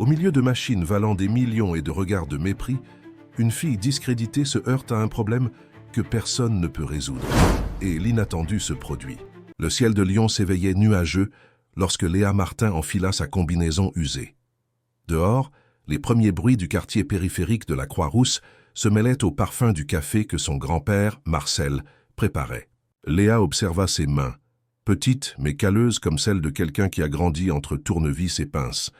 Au milieu de machines valant des millions et de regards de mépris, une fille discréditée se heurte à un problème que personne ne peut résoudre. Et l'inattendu se produit. Le ciel de Lyon s'éveillait nuageux lorsque Léa Martin enfila sa combinaison usée. Dehors, les premiers bruits du quartier périphérique de la Croix-Rousse se mêlaient au parfum du café que son grand-père, Marcel, préparait. Léa observa ses mains, petites mais calleuses comme celles de quelqu'un qui a grandi entre tournevis et pinces.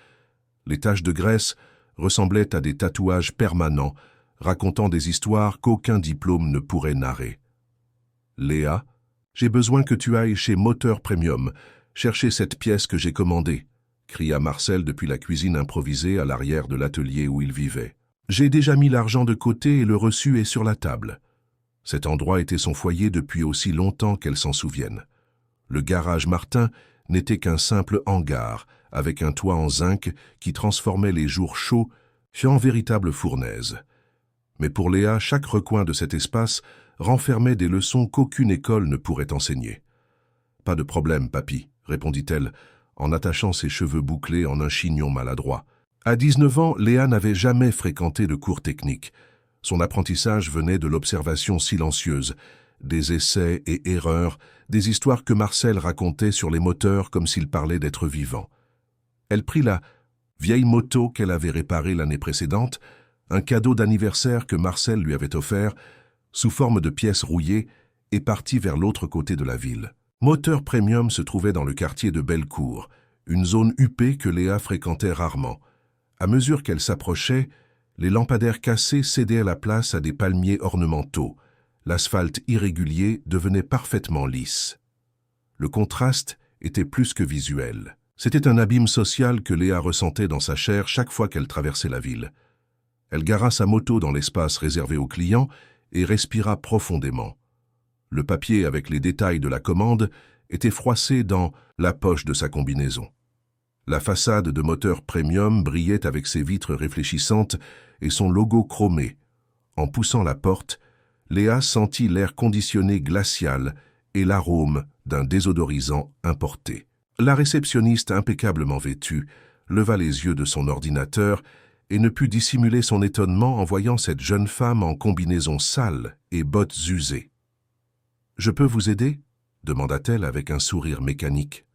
Les taches de graisse ressemblaient à des tatouages permanents, racontant des histoires qu'aucun diplôme ne pourrait narrer. « Léa, j'ai besoin que tu ailles chez Moteur Premium, chercher cette pièce que j'ai commandée, » cria Marcel depuis la cuisine improvisée à l'arrière de l'atelier où il vivait. « J'ai déjà mis l'argent de côté et le reçu est sur la table. » Cet endroit était son foyer depuis aussi longtemps qu'elle s'en souvienne. Le garage Martin n'était qu'un simple hangar, avec un toit en zinc qui transformait les jours chauds en véritable fournaise. Mais pour Léa, chaque recoin de cet espace renfermait des leçons qu'aucune école ne pourrait enseigner. « Pas de problème, papy, » répondit-elle, en attachant ses cheveux bouclés en un chignon maladroit. À 19 ans, Léa n'avait jamais fréquenté de cours techniques. Son apprentissage venait de l'observation silencieuse, des essais et erreurs, des histoires que Marcel racontait sur les moteurs comme s'il parlait d'êtres vivants. Elle prit la vieille moto qu'elle avait réparée l'année précédente, un cadeau d'anniversaire que Marcel lui avait offert, sous forme de pièces rouillées, et partit vers l'autre côté de la ville. Moteur Premium se trouvait dans le quartier de Bellecour, une zone huppée que Léa fréquentait rarement. À mesure qu'elle s'approchait, les lampadaires cassés cédaient la place à des palmiers ornementaux. L'asphalte irrégulier devenait parfaitement lisse. Le contraste était plus que visuel. C'était un abîme social que Léa ressentait dans sa chair chaque fois qu'elle traversait la ville. Elle gara sa moto dans l'espace réservé aux clients et respira profondément. Le papier avec les détails de la commande était froissé dans la poche de sa combinaison. La façade de Moteur Premium brillait avec ses vitres réfléchissantes et son logo chromé. En poussant la porte, Léa sentit l'air conditionné glacial et l'arôme d'un désodorisant importé. La réceptionniste, impeccablement vêtue, leva les yeux de son ordinateur et ne put dissimuler son étonnement en voyant cette jeune femme en combinaison sale et bottes usées. « Je peux vous aider ?» demanda-t-elle avec un sourire mécanique,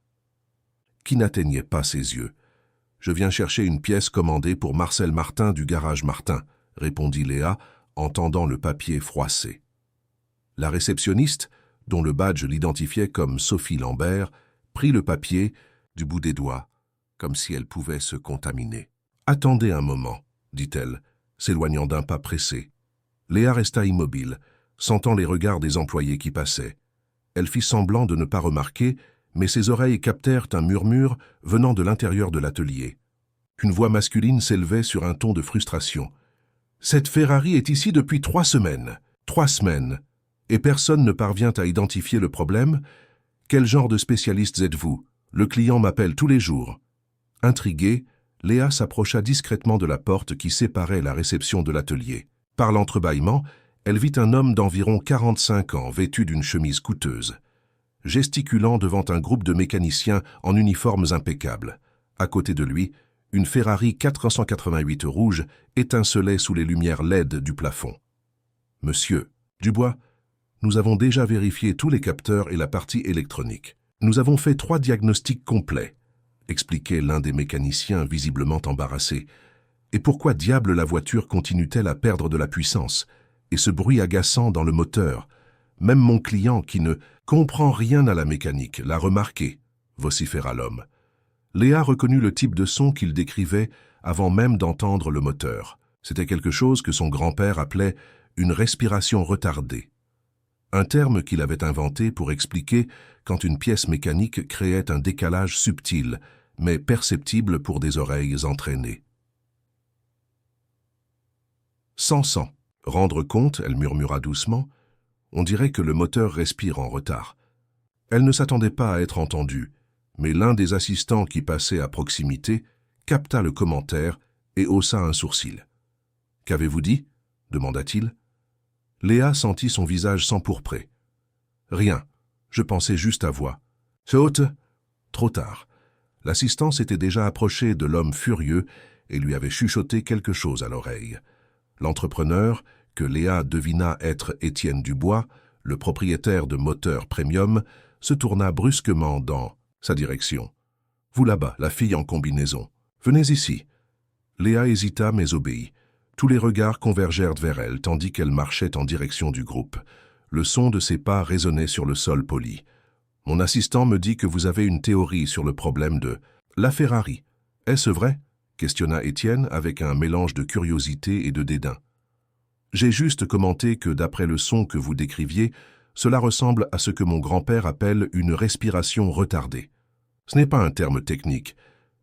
qui n'atteignait pas ses yeux. « Je viens chercher une pièce commandée pour Marcel Martin du garage Martin », répondit Léa en tendant le papier froissé. La réceptionniste, dont le badge l'identifiait comme Sophie Lambert, prit le papier du bout des doigts, comme si elle pouvait se contaminer. « Attendez un moment, » dit-elle, s'éloignant d'un pas pressé. Léa resta immobile, sentant les regards des employés qui passaient. Elle fit semblant de ne pas remarquer, mais ses oreilles captèrent un murmure venant de l'intérieur de l'atelier. Une voix masculine s'élevait sur un ton de frustration. « Cette Ferrari est ici depuis 3 semaines. 3 semaines. Et personne ne parvient à identifier le problème? Quel genre de spécialiste êtes-vous? Le client m'appelle tous les jours. » Intriguée, Léa s'approcha discrètement de la porte qui séparait la réception de l'atelier. Par l'entrebâillement, elle vit un homme d'environ 45 ans, vêtu d'une chemise coûteuse, gesticulant devant un groupe de mécaniciens en uniformes impeccables. À côté de lui, une Ferrari 488 rouge étincelait sous les lumières LED du plafond. « Monsieur Dubois, nous avons déjà vérifié tous les capteurs et la partie électronique. Nous avons fait 3 diagnostics complets, » expliquait l'un des mécaniciens visiblement embarrassé. « Et pourquoi diable la voiture continue-t-elle à perdre de la puissance? Et ce bruit agaçant dans le moteur? Même mon client, qui ne comprend rien à la mécanique, l'a remarqué, » vociféra l'homme. Léa reconnut le type de son qu'il décrivait avant même d'entendre le moteur. C'était quelque chose que son grand-père appelait une respiration retardée. Un terme qu'il avait inventé pour expliquer quand une pièce mécanique créait un décalage subtil, mais perceptible pour des oreilles entraînées. « 100. Rendre compte, elle murmura doucement, on dirait que le moteur respire en retard. » Elle ne s'attendait pas à être entendue, mais l'un des assistants qui passait à proximité capta le commentaire et haussa un sourcil. « Qu'avez-vous dit ?» demanda-t-il. Léa sentit son visage s'empourprer. « Rien, je pensais juste à voix. »« Saute !» Trop tard. L'assistant s'était déjà approché de l'homme furieux et lui avait chuchoté quelque chose à l'oreille. L'entrepreneur, que Léa devina être Étienne Dubois, le propriétaire de Moteur Premium, se tourna brusquement dans sa direction. « Vous là-bas, la fille en combinaison. Venez ici. » Léa hésita mais obéit. Tous les regards convergèrent vers elle tandis qu'elle marchait en direction du groupe. Le son de ses pas résonnait sur le sol poli. « Mon assistant me dit que vous avez une théorie sur le problème de la Ferrari. Est-ce vrai ?» questionna Étienne avec un mélange de curiosité et de dédain. « J'ai juste commenté que d'après le son que vous décriviez, cela ressemble à ce que mon grand-père appelle une respiration retardée. Ce n'est pas un terme technique,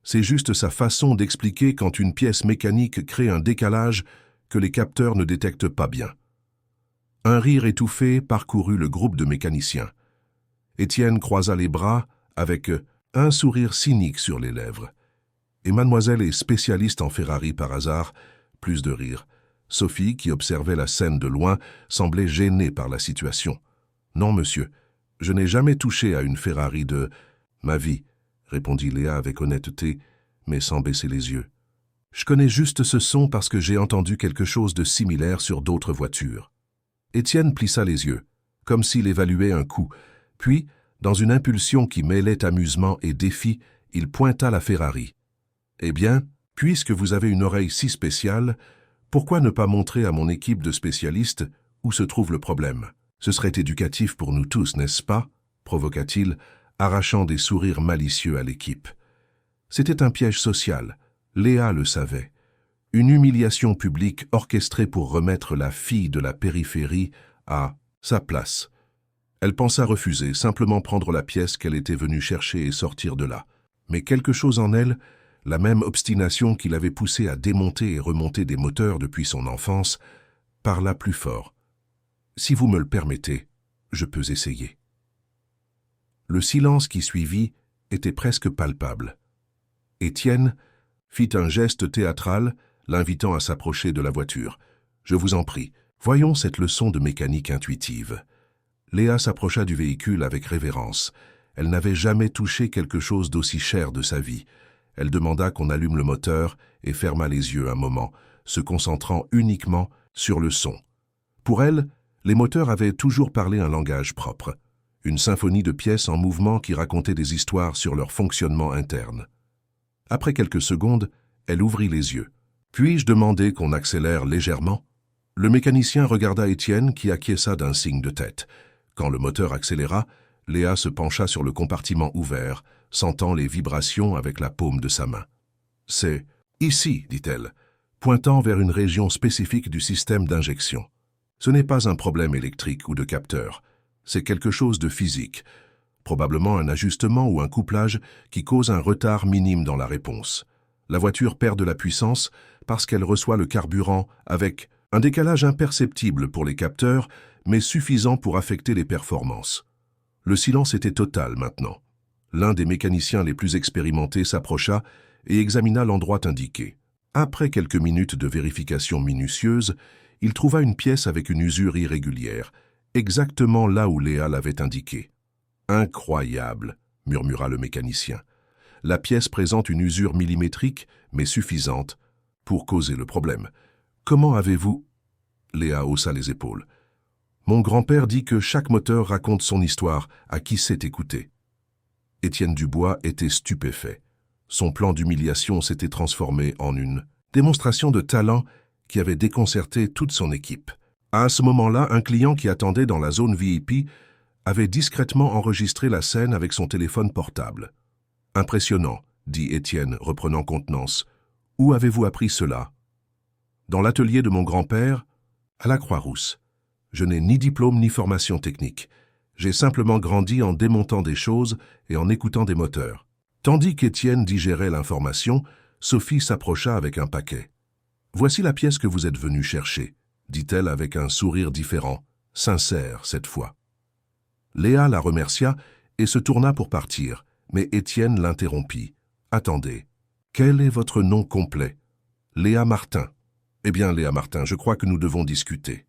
c'est juste sa façon d'expliquer quand une pièce mécanique crée un décalage que les capteurs ne détectent pas bien. » Un rire étouffé parcourut le groupe de mécaniciens. Étienne croisa les bras avec un sourire cynique sur les lèvres. « Et mademoiselle est spécialiste en Ferrari par hasard ?» Plus de rire. Sophie, qui observait la scène de loin, semblait gênée par la situation. « Non, monsieur, je n'ai jamais touché à une Ferrari de ma vie, » répondit Léa avec honnêteté, mais sans baisser les yeux. « Je connais juste ce son parce que j'ai entendu quelque chose de similaire sur d'autres voitures. » Étienne plissa les yeux, comme s'il évaluait un coup, puis, dans une impulsion qui mêlait amusement et défi, il pointa la Ferrari. « Eh bien, puisque vous avez une oreille si spéciale, pourquoi ne pas montrer à mon équipe de spécialistes où se trouve le problème? Ce serait éducatif pour nous tous, n'est-ce pas ?» provoqua-t-il, arrachant des sourires malicieux à l'équipe. C'était un piège social, Léa le savait. Une humiliation publique orchestrée pour remettre la fille de la périphérie à sa place. Elle pensa refuser, simplement prendre la pièce qu'elle était venue chercher et sortir de là. Mais quelque chose en elle, la même obstination qui l'avait poussée à démonter et remonter des moteurs depuis son enfance, parla plus fort. « Si vous me le permettez, je peux essayer. » Le silence qui suivit était presque palpable. Étienne fit un geste théâtral, l'invitant à s'approcher de la voiture. « Je vous en prie, voyons cette leçon de mécanique intuitive. » Léa s'approcha du véhicule avec révérence. Elle n'avait jamais touché quelque chose d'aussi cher de sa vie. Elle demanda qu'on allume le moteur et ferma les yeux un moment, se concentrant uniquement sur le son. Pour elle, les moteurs avaient toujours parlé un langage propre, une symphonie de pièces en mouvement qui racontait des histoires sur leur fonctionnement interne. Après quelques secondes, elle ouvrit les yeux. « Puis-je demander qu'on accélère légèrement ?» Le mécanicien regarda Étienne qui acquiesça d'un signe de tête. Quand le moteur accéléra, Léa se pencha sur le compartiment ouvert, sentant les vibrations avec la paume de sa main. « C'est ici, dit-elle, pointant vers une région spécifique du système d'injection. Ce n'est pas un problème électrique ou de capteur, c'est quelque chose de physique, probablement un ajustement ou un couplage qui cause un retard minime dans la réponse. La voiture perd de la puissance parce qu'elle reçoit le carburant avec un décalage imperceptible pour les capteurs, mais suffisant pour affecter les performances. » Le silence était total maintenant. L'un des mécaniciens les plus expérimentés s'approcha et examina l'endroit indiqué. Après quelques minutes de vérification minutieuse, il trouva une pièce avec une usure irrégulière, exactement là où Léa l'avait indiqué. « Incroyable !» murmura le mécanicien. « La pièce présente une usure millimétrique, mais suffisante pour causer le problème. Comment avez-vous… » Léa haussa les épaules. « Mon grand-père dit que chaque moteur raconte son histoire à qui sait écouter. » Étienne Dubois était stupéfait. Son plan d'humiliation s'était transformé en une démonstration de talent qui avait déconcerté toute son équipe. À ce moment-là, un client qui attendait dans la zone VIP avait discrètement enregistré la scène avec son téléphone portable. « Impressionnant, » dit Étienne, reprenant contenance. « Où avez-vous appris cela ?»« Dans l'atelier de mon grand-père, à la Croix-Rousse. Je n'ai ni diplôme ni formation technique. J'ai simplement grandi en démontant des choses et en écoutant des moteurs. » Tandis qu'Étienne digérait l'information, Sophie s'approcha avec un paquet. « Voici la pièce que vous êtes venu chercher, » dit-elle avec un sourire différent, sincère cette fois. Léa la remercia et se tourna pour partir, mais Étienne l'interrompit. « Attendez, quel est votre nom complet ?»« Léa Martin. »« Eh bien, Léa Martin, je crois que nous devons discuter. »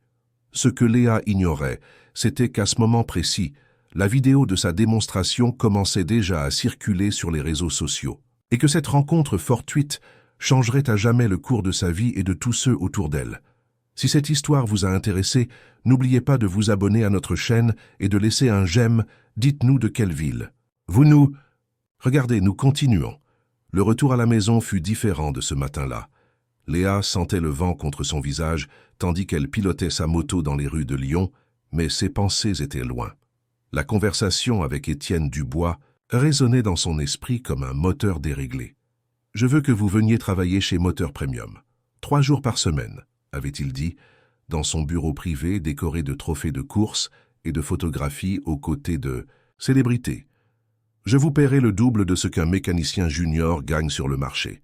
Ce que Léa ignorait, c'était qu'à ce moment précis, la vidéo de sa démonstration commençait déjà à circuler sur les réseaux sociaux, et que cette rencontre fortuite changerait à jamais le cours de sa vie et de tous ceux autour d'elle. Si cette histoire vous a intéressé, n'oubliez pas de vous abonner à notre chaîne et de laisser un j'aime. Dites-nous de quelle ville. Regardez, nous continuons. Le retour à la maison fut différent de ce matin-là. Léa sentait le vent contre son visage, tandis qu'elle pilotait sa moto dans les rues de Lyon, mais ses pensées étaient loin. La conversation avec Étienne Dubois résonnait dans son esprit comme un moteur déréglé. « Je veux que vous veniez travailler chez Moteur Premium. 3 jours par semaine, » avait-il dit, dans son bureau privé décoré de trophées de course et de photographies aux côtés de célébrités. « Je vous paierai le double de ce qu'un mécanicien junior gagne sur le marché. »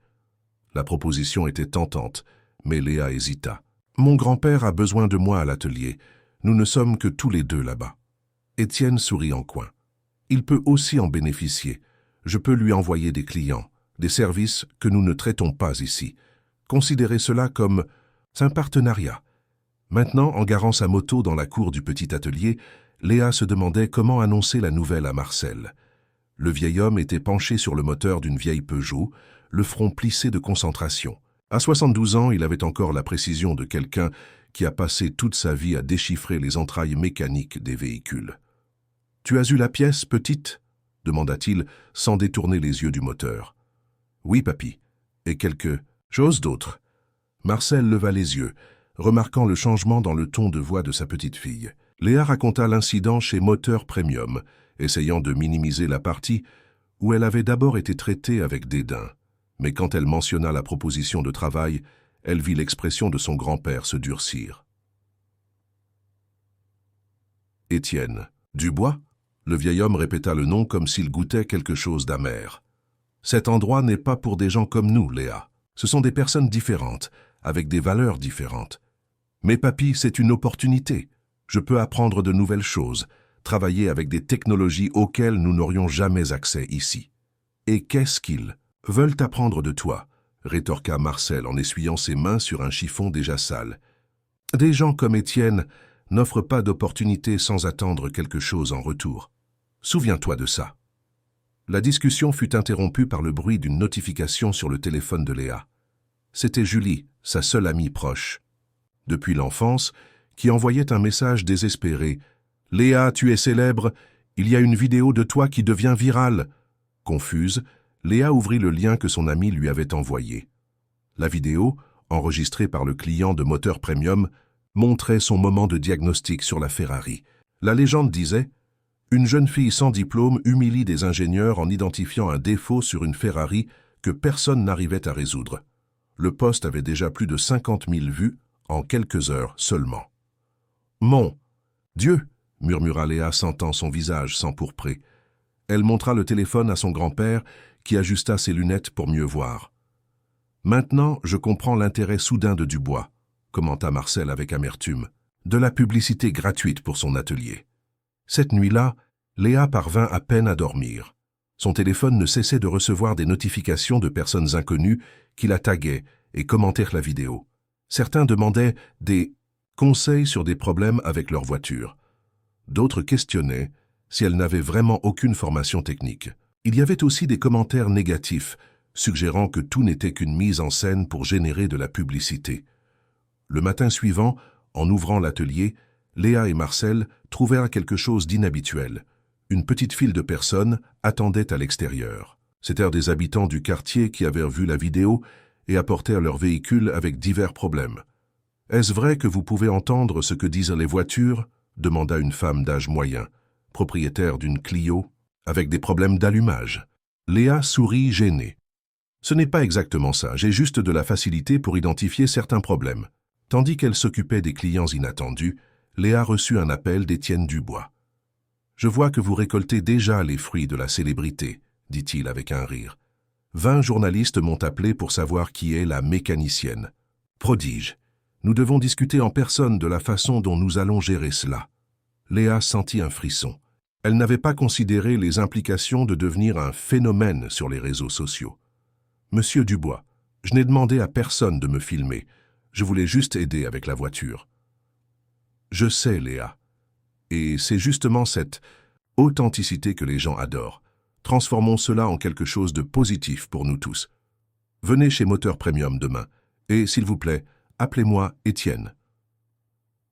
La proposition était tentante, mais Léa hésita. « Mon grand-père a besoin de moi à l'atelier. Nous ne sommes que tous les deux là-bas. » Étienne sourit en coin. « Il peut aussi en bénéficier. Je peux lui envoyer des clients, des services que nous ne traitons pas ici. Considérez cela comme un partenariat. » Maintenant, en garant sa moto dans la cour du petit atelier, Léa se demandait comment annoncer la nouvelle à Marcel. Le vieil homme était penché sur le moteur d'une vieille Peugeot, le front plissé de concentration. À 72 ans, il avait encore la précision de quelqu'un qui a passé toute sa vie à déchiffrer les entrailles mécaniques des véhicules. « Tu as eu la pièce, petite ?» demanda-t-il, sans détourner les yeux du moteur. « Oui, papy. Et quelque chose d'autre ?» Marcel leva les yeux, remarquant le changement dans le ton de voix de sa petite fille. Léa raconta l'incident chez Moteur Premium, essayant de minimiser la partie où elle avait d'abord été traitée avec dédain. Mais quand elle mentionna la proposition de travail, elle vit l'expression de son grand-père se durcir. « Étienne Dubois ?» Le vieil homme répéta le nom comme s'il goûtait quelque chose d'amer. « Cet endroit n'est pas pour des gens comme nous, Léa. Ce sont des personnes différentes, avec des valeurs différentes. Mais papy, c'est une opportunité. Je peux apprendre de nouvelles choses, travailler avec des technologies auxquelles nous n'aurions jamais accès ici. »« Et qu'est-ce qu'ils veulent apprendre de toi ?» rétorqua Marcel en essuyant ses mains sur un chiffon déjà sale. « Des gens comme Étienne n'offrent pas d'opportunité sans attendre quelque chose en retour. Souviens-toi de ça. » La discussion fut interrompue par le bruit d'une notification sur le téléphone de Léa. C'était Julie, sa seule amie proche. Depuis l'enfance, qui envoyait un message désespéré. « Léa, tu es célèbre, il y a une vidéo de toi qui devient virale. » Confuse, Léa ouvrit le lien que son amie lui avait envoyé. La vidéo, enregistrée par le client de Moteur Premium, montrait son moment de diagnostic sur la Ferrari. La légende disait « Une jeune fille sans diplôme humilie des ingénieurs en identifiant un défaut sur une Ferrari que personne n'arrivait à résoudre. » Le post avait déjà plus de 50 000 vues en quelques heures seulement. « Mon Dieu !» murmura Léa, sentant son visage s'empourprer. Elle montra le téléphone à son grand-père, qui ajusta ses lunettes pour mieux voir. « Maintenant, je comprends l'intérêt soudain de Dubois, » commenta Marcel avec amertume. « De la publicité gratuite pour son atelier. » Cette nuit-là, Léa parvint à peine à dormir. Son téléphone ne cessait de recevoir des notifications de personnes inconnues qui la taguaient et commentèrent la vidéo. Certains demandaient des conseils sur des problèmes avec leur voiture. D'autres questionnaient si elle n'avait vraiment aucune formation technique. Il y avait aussi des commentaires négatifs, suggérant que tout n'était qu'une mise en scène pour générer de la publicité. Le matin suivant, en ouvrant l'atelier, Léa et Marcel trouvèrent quelque chose d'inhabituel. Une petite file de personnes attendait à l'extérieur. C'étaient des habitants du quartier qui avaient vu la vidéo et apportèrent leur véhicule avec divers problèmes. « Est-ce vrai que vous pouvez entendre ce que disent les voitures ?» demanda une femme d'âge moyen, propriétaire d'une Clio, avec des problèmes d'allumage. Léa sourit gênée. « Ce n'est pas exactement ça, j'ai juste de la facilité pour identifier certains problèmes. » Tandis qu'elle s'occupait des clients inattendus, Léa reçut un appel d'Étienne Dubois. « Je vois que vous récoltez déjà les fruits de la célébrité, » dit-il avec un rire. 20 journalistes m'ont appelé pour savoir qui est la mécanicienne. Prodige. Nous devons discuter en personne de la façon dont nous allons gérer cela. Léa sentit un frisson. Elle n'avait pas considéré les implications de devenir un phénomène sur les réseaux sociaux. « Monsieur Dubois, je n'ai demandé à personne de me filmer. Je voulais juste aider avec la voiture. » « Je sais, Léa. Et c'est justement cette authenticité que les gens adorent. Transformons cela en quelque chose de positif pour nous tous. Venez chez Moteur Premium demain. Et, s'il vous plaît, appelez-moi Étienne. »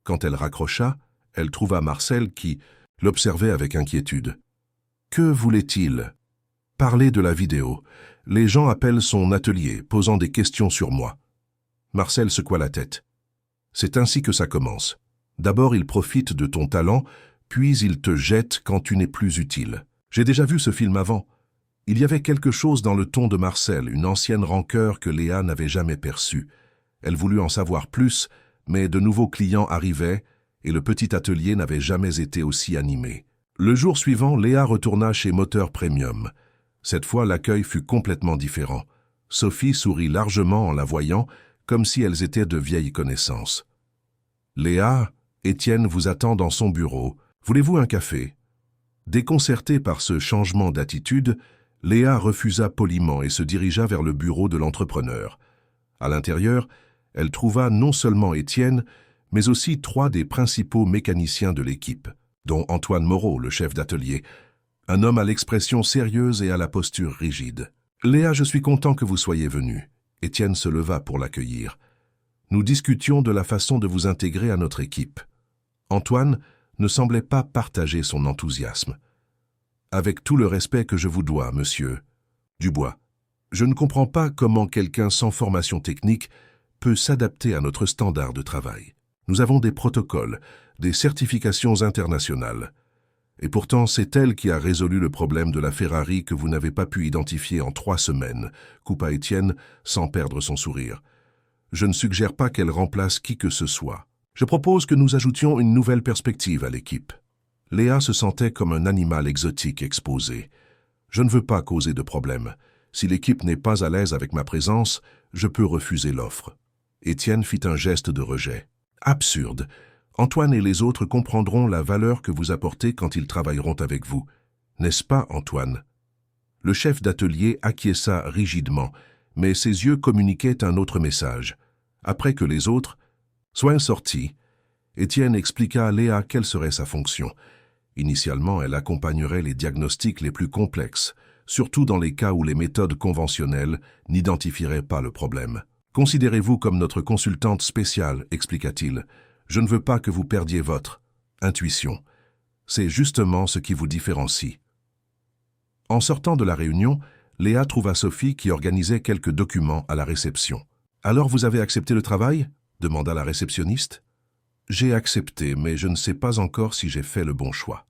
Quand elle raccrocha, elle trouva Marcel qui l'observait avec inquiétude. Que voulait-il? Parler de la vidéo. Les gens appellent son atelier, posant des questions sur moi. Marcel secoua la tête. C'est ainsi que ça commence. D'abord, il profite de ton talent, puis il te jette quand tu n'es plus utile. J'ai déjà vu ce film avant. Il y avait quelque chose dans le ton de Marcel, une ancienne rancœur que Léa n'avait jamais perçue. Elle voulut en savoir plus, mais de nouveaux clients arrivaient et le petit atelier n'avait jamais été aussi animé. Le jour suivant, Léa retourna chez Moteur Premium. Cette fois, l'accueil fut complètement différent. Sophie sourit largement en la voyant, comme si elles étaient de vieilles connaissances. « Léa, Étienne vous attend dans son bureau. Voulez-vous un café ?» Déconcertée par ce changement d'attitude, Léa refusa poliment et se dirigea vers le bureau de l'entrepreneur. À l'intérieur, elle trouva non seulement Étienne, mais aussi 3 des principaux mécaniciens de l'équipe, dont Antoine Moreau, le chef d'atelier, un homme à l'expression sérieuse et à la posture rigide. « Léa, je suis content que vous soyez venue. » Étienne se leva pour l'accueillir. « Nous discutions de la façon de vous intégrer à notre équipe. » Antoine ne semblait pas partager son enthousiasme. « Avec tout le respect que je vous dois, monsieur Dubois, je ne comprends pas comment quelqu'un sans formation technique peut s'adapter à notre standard de travail. Nous avons des protocoles, des certifications internationales. Et pourtant, c'est elle qui a résolu le problème de la Ferrari que vous n'avez pas pu identifier en 3 semaines, coupa Étienne sans perdre son sourire. Je ne suggère pas qu'elle remplace qui que ce soit. Je propose que nous ajoutions une nouvelle perspective à l'équipe. » Léa se sentait comme un animal exotique exposé. « Je ne veux pas causer de problème. Si l'équipe n'est pas à l'aise avec ma présence, je peux refuser l'offre. » Étienne fit un geste de rejet. « Absurde. Antoine et les autres comprendront la valeur que vous apportez quand ils travailleront avec vous. N'est-ce pas, Antoine ?» Le chef d'atelier acquiesça rigidement, mais ses yeux communiquaient un autre message. Après que les autres soient sortis, Étienne expliqua à Léa quelle serait sa fonction. Initialement, elle accompagnerait les diagnostics les plus complexes, surtout dans les cas où les méthodes conventionnelles n'identifieraient pas le problème. « Considérez-vous comme notre consultante spéciale, expliqua-t-il. Je ne veux pas que vous perdiez votre intuition. C'est justement ce qui vous différencie. » En sortant de la réunion, Léa trouva Sophie qui organisait quelques documents à la réception. « Alors vous avez accepté le travail ?» demanda la réceptionniste. « J'ai accepté, mais je ne sais pas encore si j'ai fait le bon choix. »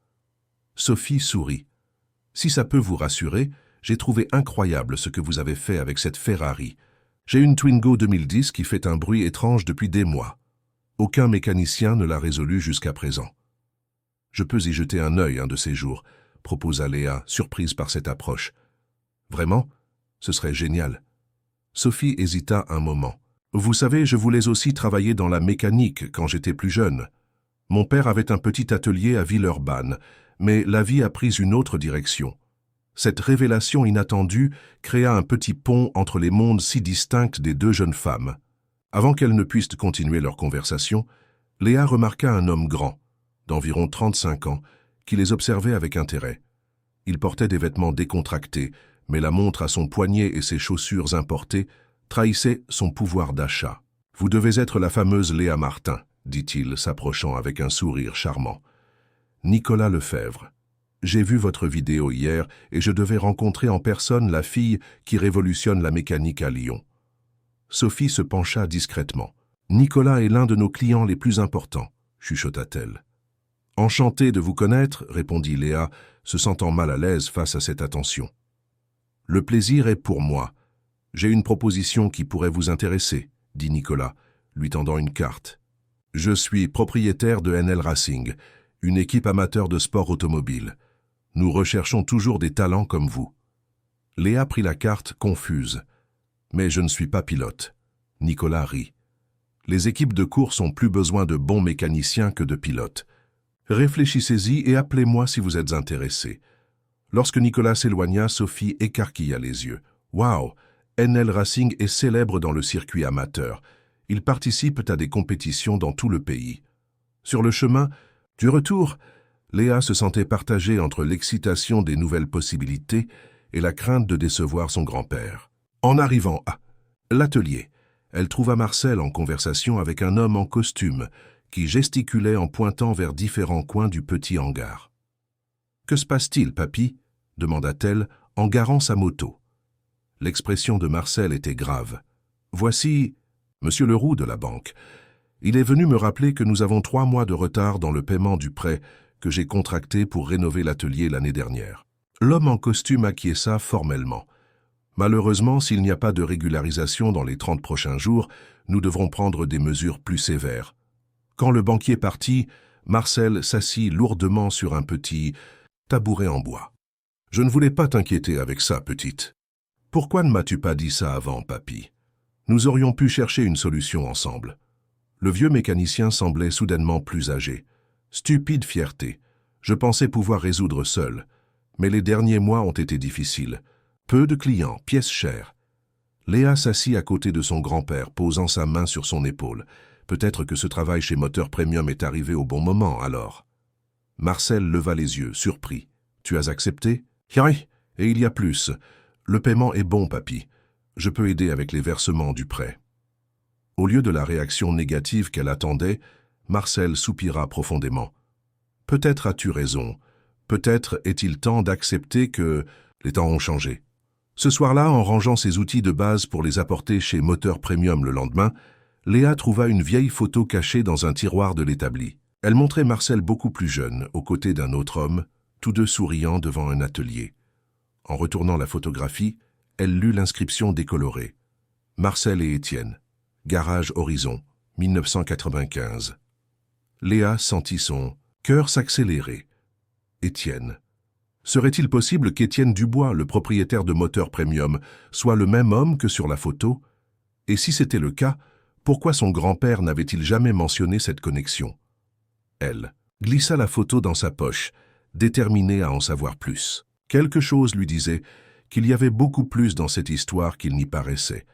Sophie sourit. « Si ça peut vous rassurer, j'ai trouvé incroyable ce que vous avez fait avec cette Ferrari. J'ai une Twingo 2010 qui fait un bruit étrange depuis des mois. Aucun mécanicien ne l'a résolu jusqu'à présent. Je peux y jeter un œil un de ces jours, » proposa Léa, surprise par cette approche. « Vraiment? Ce serait génial. » Sophie hésita un moment. « Vous savez, je voulais aussi travailler dans la mécanique quand j'étais plus jeune. Mon père avait un petit atelier à Villeurbanne, mais la vie a pris une autre direction. Cette révélation inattendue créa un petit pont entre les mondes si distincts des 2 jeunes femmes. » Avant qu'elles ne puissent continuer leur conversation, Léa remarqua un homme grand, d'environ 35 ans, qui les observait avec intérêt. Il portait des vêtements décontractés, mais la montre à son poignet et ses chaussures importées trahissaient son pouvoir d'achat. « Vous devez être la fameuse Léa Martin, » dit-il, s'approchant avec un sourire charmant. « Nicolas Lefebvre. J'ai vu votre vidéo hier et je devais rencontrer en personne la fille qui révolutionne la mécanique à Lyon. » Sophie se pencha discrètement. « Nicolas est l'un de nos clients les plus importants, » chuchota-t-elle. « Enchantée de vous connaître, » répondit Léa, se sentant mal à l'aise face à cette attention. « Le plaisir est pour moi. J'ai une proposition qui pourrait vous intéresser, » dit Nicolas, lui tendant une carte. « Je suis propriétaire de NL Racing, une équipe amateur de sport automobile. Nous recherchons toujours des talents comme vous. » Léa prit la carte, confuse. « Mais je ne suis pas pilote. » Nicolas rit. « Les équipes de course ont plus besoin de bons mécaniciens que de pilotes. Réfléchissez-y et appelez-moi si vous êtes intéressé. » Lorsque Nicolas s'éloigna, Sophie écarquilla les yeux. « Waouh! NL Racing est célèbre dans le circuit amateur. Ils participent à des compétitions dans tout le pays. » Sur le chemin du retour, Léa se sentait partagée entre l'excitation des nouvelles possibilités et la crainte de décevoir son grand-père. En arrivant à L'atelier. Elle trouva Marcel en conversation avec un homme en costume qui gesticulait en pointant vers différents coins du petit hangar. « Que se passe-t-il, papy » demanda-t-elle en garant sa moto. L'expression de Marcel était grave. « Voici Monsieur Leroux de la banque. Il est venu me rappeler que nous avons 3 mois de retard dans le paiement du prêt que j'ai contracté pour rénover l'atelier l'année dernière. » L'homme en costume acquiesça formellement. « Malheureusement, s'il n'y a pas de régularisation dans les 30 prochains jours, nous devrons prendre des mesures plus sévères. » Quand le banquier partit, Marcel s'assit lourdement sur un petit tabouret en bois. « Je ne voulais pas t'inquiéter avec ça, petite. Pourquoi ne m'as-tu pas dit ça avant, papy? Nous aurions pu chercher une solution ensemble. » Le vieux mécanicien semblait soudainement plus âgé. Stupide fierté. Je pensais pouvoir résoudre seul. Mais les derniers mois ont été difficiles. Peu de clients, pièces chères. Léa s'assit à côté de son grand-père, posant sa main sur son épaule. Peut-être que ce travail chez Moteur Premium est arrivé au bon moment, alors. Marcel leva les yeux, surpris. « Tu as accepté ?»« Oui, et il y a plus. Le paiement est bon, papy. Je peux aider avec les versements du prêt. » Au lieu de la réaction négative qu'elle attendait, Marcel soupira profondément. « Peut-être as-tu raison. Peut-être est-il temps d'accepter que les temps ont changé. » Ce soir-là, en rangeant ses outils de base pour les apporter chez Moteur Premium le lendemain, Léa trouva une vieille photo cachée dans un tiroir de l'établi. Elle montrait Marcel beaucoup plus jeune, aux côtés d'un autre homme, tous deux souriant devant un atelier. En retournant la photographie, elle lut l'inscription décolorée. Marcel et Étienne. Garage Horizon, 1995. Léa sentit son cœur s'accélérer. Étienne. Serait-il possible qu'Étienne Dubois, le propriétaire de Moteur Premium, soit le même homme que sur la photo? Et si c'était le cas, pourquoi son grand-père n'avait-il jamais mentionné cette connexion? Elle glissa la photo dans sa poche, déterminée à en savoir plus. Quelque chose lui disait qu'il y avait beaucoup plus dans cette histoire qu'il n'y paraissait,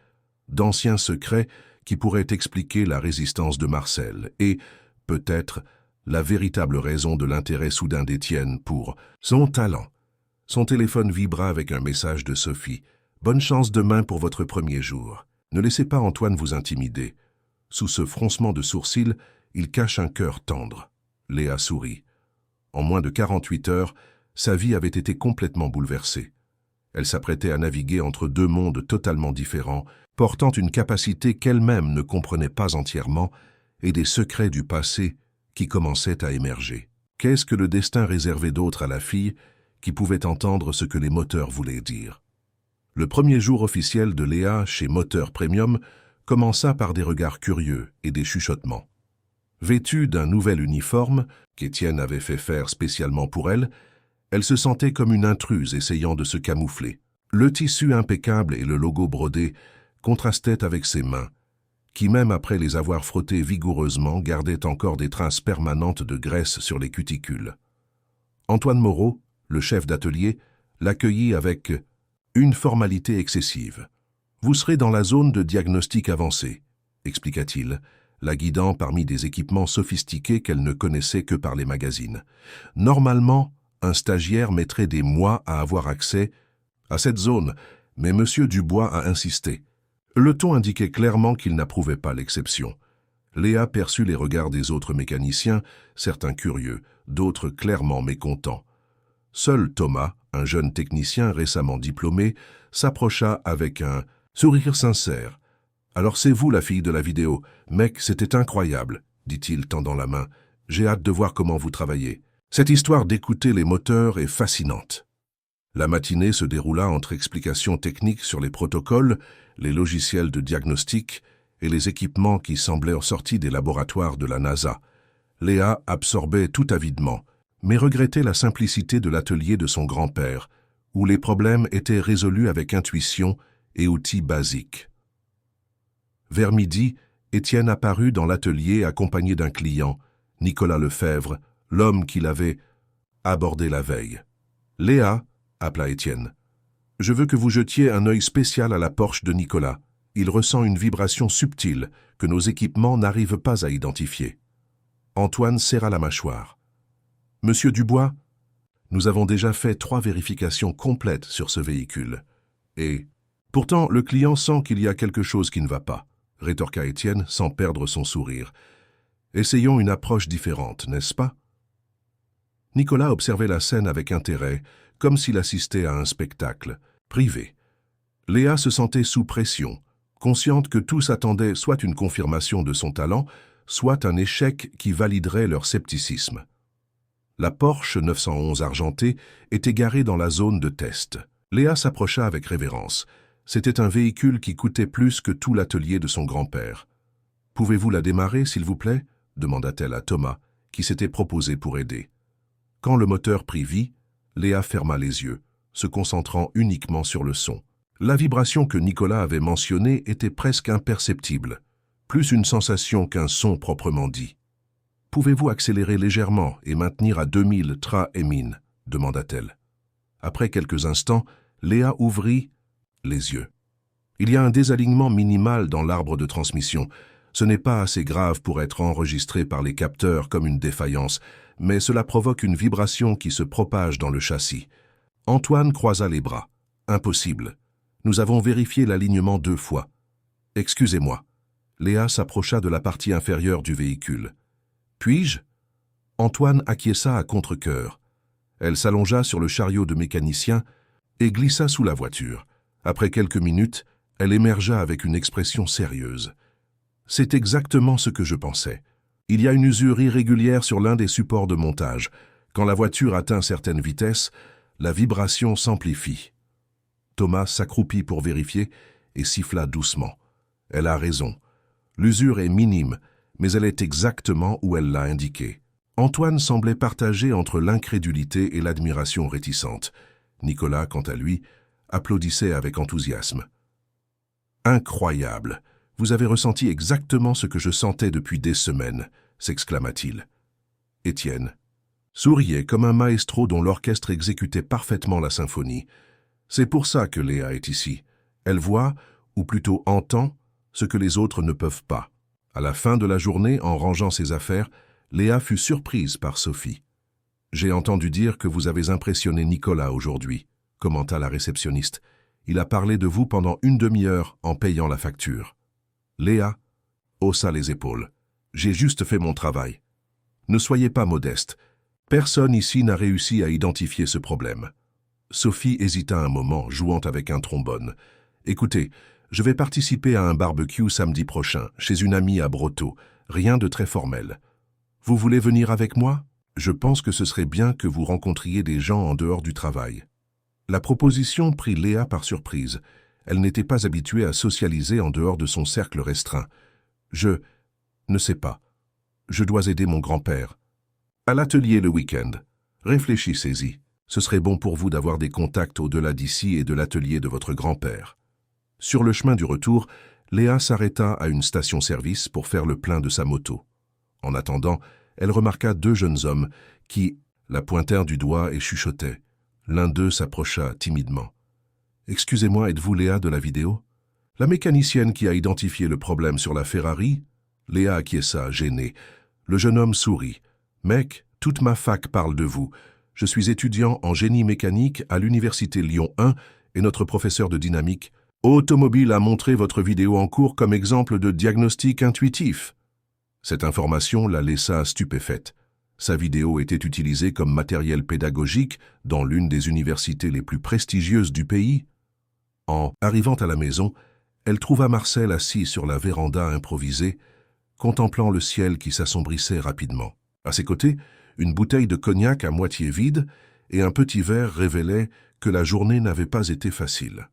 d'anciens secrets qui pourraient expliquer la résistance de Marcel et, peut-être, la véritable raison de l'intérêt soudain d'Étienne pour son talent. Son téléphone vibra avec un message de Sophie. « Bonne chance demain pour votre premier jour. Ne laissez pas Antoine vous intimider. » Sous ce froncement de sourcils, il cache un cœur tendre. Léa sourit. En moins de 48 heures, sa vie avait été complètement bouleversée. Elle s'apprêtait à naviguer entre 2 mondes totalement différents, portant une capacité qu'elle-même ne comprenait pas entièrement et des secrets du passé qui commençaient à émerger. Qu'est-ce que le destin réservait d'autre à la fille qui pouvait entendre ce que les moteurs voulaient dire? Le premier jour officiel de Léa chez Moteur Premium commença par des regards curieux et des chuchotements. Vêtue d'un nouvel uniforme qu'Étienne avait fait faire spécialement pour elle, elle se sentait comme une intruse essayant de se camoufler. Le tissu impeccable et le logo brodé contrastaient avec ses mains, qui même après les avoir frottées vigoureusement gardaient encore des traces permanentes de graisse sur les cuticules. Antoine Moreau, le chef d'atelier, l'accueillit avec une formalité excessive. « Vous serez dans la zone de diagnostic avancé », expliqua-t-il, la guidant parmi des équipements sophistiqués qu'elle ne connaissait que par les magazines. Normalement, un stagiaire mettrait des mois à avoir accès à cette zone, mais M. Dubois a insisté. Le ton indiquait clairement qu'il n'approuvait pas l'exception. Léa perçut les regards des autres mécaniciens, certains curieux, d'autres clairement mécontents. Seul Thomas, un jeune technicien récemment diplômé, s'approcha avec un sourire sincère. « Alors c'est vous la fille de la vidéo. Mec, c'était incroyable, » dit-il tendant la main. « J'ai hâte de voir comment vous travaillez. Cette histoire d'écouter les moteurs est fascinante. » La matinée se déroula entre explications techniques sur les protocoles, les logiciels de diagnostic et les équipements qui semblaient sortis des laboratoires de la NASA. Léa absorbait tout avidement, mais regrettait la simplicité de l'atelier de son grand-père, où les problèmes étaient résolus avec intuition et outils basiques. Vers midi, Étienne apparut dans l'atelier accompagné d'un client, Nicolas Lefebvre, l'homme qu'il avait abordé la veille. « Léa » appela Étienne. « Je veux que vous jetiez un œil spécial à la Porsche de Nicolas. Il ressent une vibration subtile que nos équipements n'arrivent pas à identifier. » Antoine serra la mâchoire. « Monsieur Dubois, nous avons déjà fait 3 vérifications complètes sur ce véhicule. Et Pourtant, le client sent qu'il y a quelque chose qui ne va pas, rétorqua Étienne sans perdre son sourire. Essayons une approche différente, n'est-ce pas? Nicolas observait la scène avec intérêt, comme s'il assistait à un spectacle privé. Léa se sentait sous pression, consciente que tous attendaient soit une confirmation de son talent, soit un échec qui validerait leur scepticisme. La Porsche 911 argentée était garée dans la zone de test. Léa s'approcha avec révérence. C'était un véhicule qui coûtait plus que tout l'atelier de son grand-père. « Pouvez-vous la démarrer, s'il vous plaît » demanda-t-elle à Thomas, qui s'était proposé pour aider. Quand le moteur prit vie, Léa ferma les yeux, se concentrant uniquement sur le son. La vibration que Nicolas avait mentionnée était presque imperceptible, plus une sensation qu'un son proprement dit. « Pouvez-vous accélérer légèrement et maintenir à 2000 tra et mine » demanda-t-elle. Après quelques instants, Léa ouvrit les yeux. Il y a un désalignement minimal dans l'arbre de transmission. Ce n'est pas assez grave pour être enregistré par les capteurs comme une défaillance, mais cela provoque une vibration qui se propage dans le châssis. Antoine croisa les bras. Impossible. Nous avons vérifié l'alignement 2 fois. Excusez-moi. Léa s'approcha de la partie inférieure du véhicule. Puis-je? Antoine acquiesça à contre-cœur. Elle s'allongea sur le chariot de mécanicien et glissa sous la voiture. Après quelques minutes, elle émergea avec une expression sérieuse. « C'est exactement ce que je pensais. Il y a une usure irrégulière sur l'un des supports de montage. Quand la voiture atteint certaines vitesses, la vibration s'amplifie. » Thomas s'accroupit pour vérifier et siffla doucement. « Elle a raison. L'usure est minime, mais elle est exactement où elle l'a indiqué. » Antoine semblait partagé entre l'incrédulité et l'admiration réticente. Nicolas, quant à lui, applaudissait avec enthousiasme. « Incroyable! Vous avez ressenti exactement ce que je sentais depuis des semaines, » s'exclama-t-il. Étienne souriait comme un maestro dont l'orchestre exécutait parfaitement la symphonie. C'est pour ça que Léa est ici. Elle voit, ou plutôt entend, ce que les autres ne peuvent pas. À la fin de la journée, en rangeant ses affaires, Léa fut surprise par Sophie. « J'ai entendu dire que vous avez impressionné Nicolas aujourd'hui », commenta la réceptionniste. « Il a parlé de vous pendant une demi-heure en payant la facture. » Léa haussa les épaules. « J'ai juste fait mon travail. Ne soyez pas modeste. Personne ici n'a réussi à identifier ce problème. » Sophie hésita un moment, jouant avec un trombone. « Écoutez, je vais participer à un barbecue samedi prochain, chez une amie à Brotteaux. Rien de très formel. Vous voulez venir avec moi? Je pense que ce serait bien que vous rencontriez des gens en dehors du travail. » La proposition prit Léa par surprise. Elle n'était pas habituée à socialiser en dehors de son cercle restreint. « Je ne sais pas. Je dois aider mon grand-père. À l'atelier le week-end. Réfléchissez-y. Ce serait bon pour vous d'avoir des contacts au-delà d'ici et de l'atelier de votre grand-père. » Sur le chemin du retour, Léa s'arrêta à une station-service pour faire le plein de sa moto. En attendant, elle remarqua 2 jeunes hommes qui la pointèrent du doigt et chuchotaient. L'un d'eux s'approcha timidement. « Excusez-moi, êtes-vous Léa de la vidéo? La mécanicienne qui a identifié le problème sur la Ferrari ?» Léa acquiesça, gênée. Le jeune homme sourit. « Mec, toute ma fac parle de vous. Je suis étudiant en génie mécanique à l'université Lyon 1 et notre professeur de dynamique automobile a montré votre vidéo en cours comme exemple de diagnostic intuitif. » Cette information la laissa stupéfaite. Sa vidéo était utilisée comme matériel pédagogique dans l'une des universités les plus prestigieuses du pays. En arrivant à la maison, elle trouva Marcel assis sur la véranda improvisée, contemplant le ciel qui s'assombrissait rapidement. À ses côtés, une bouteille de cognac à moitié vide et un petit verre révélaient que la journée n'avait pas été facile.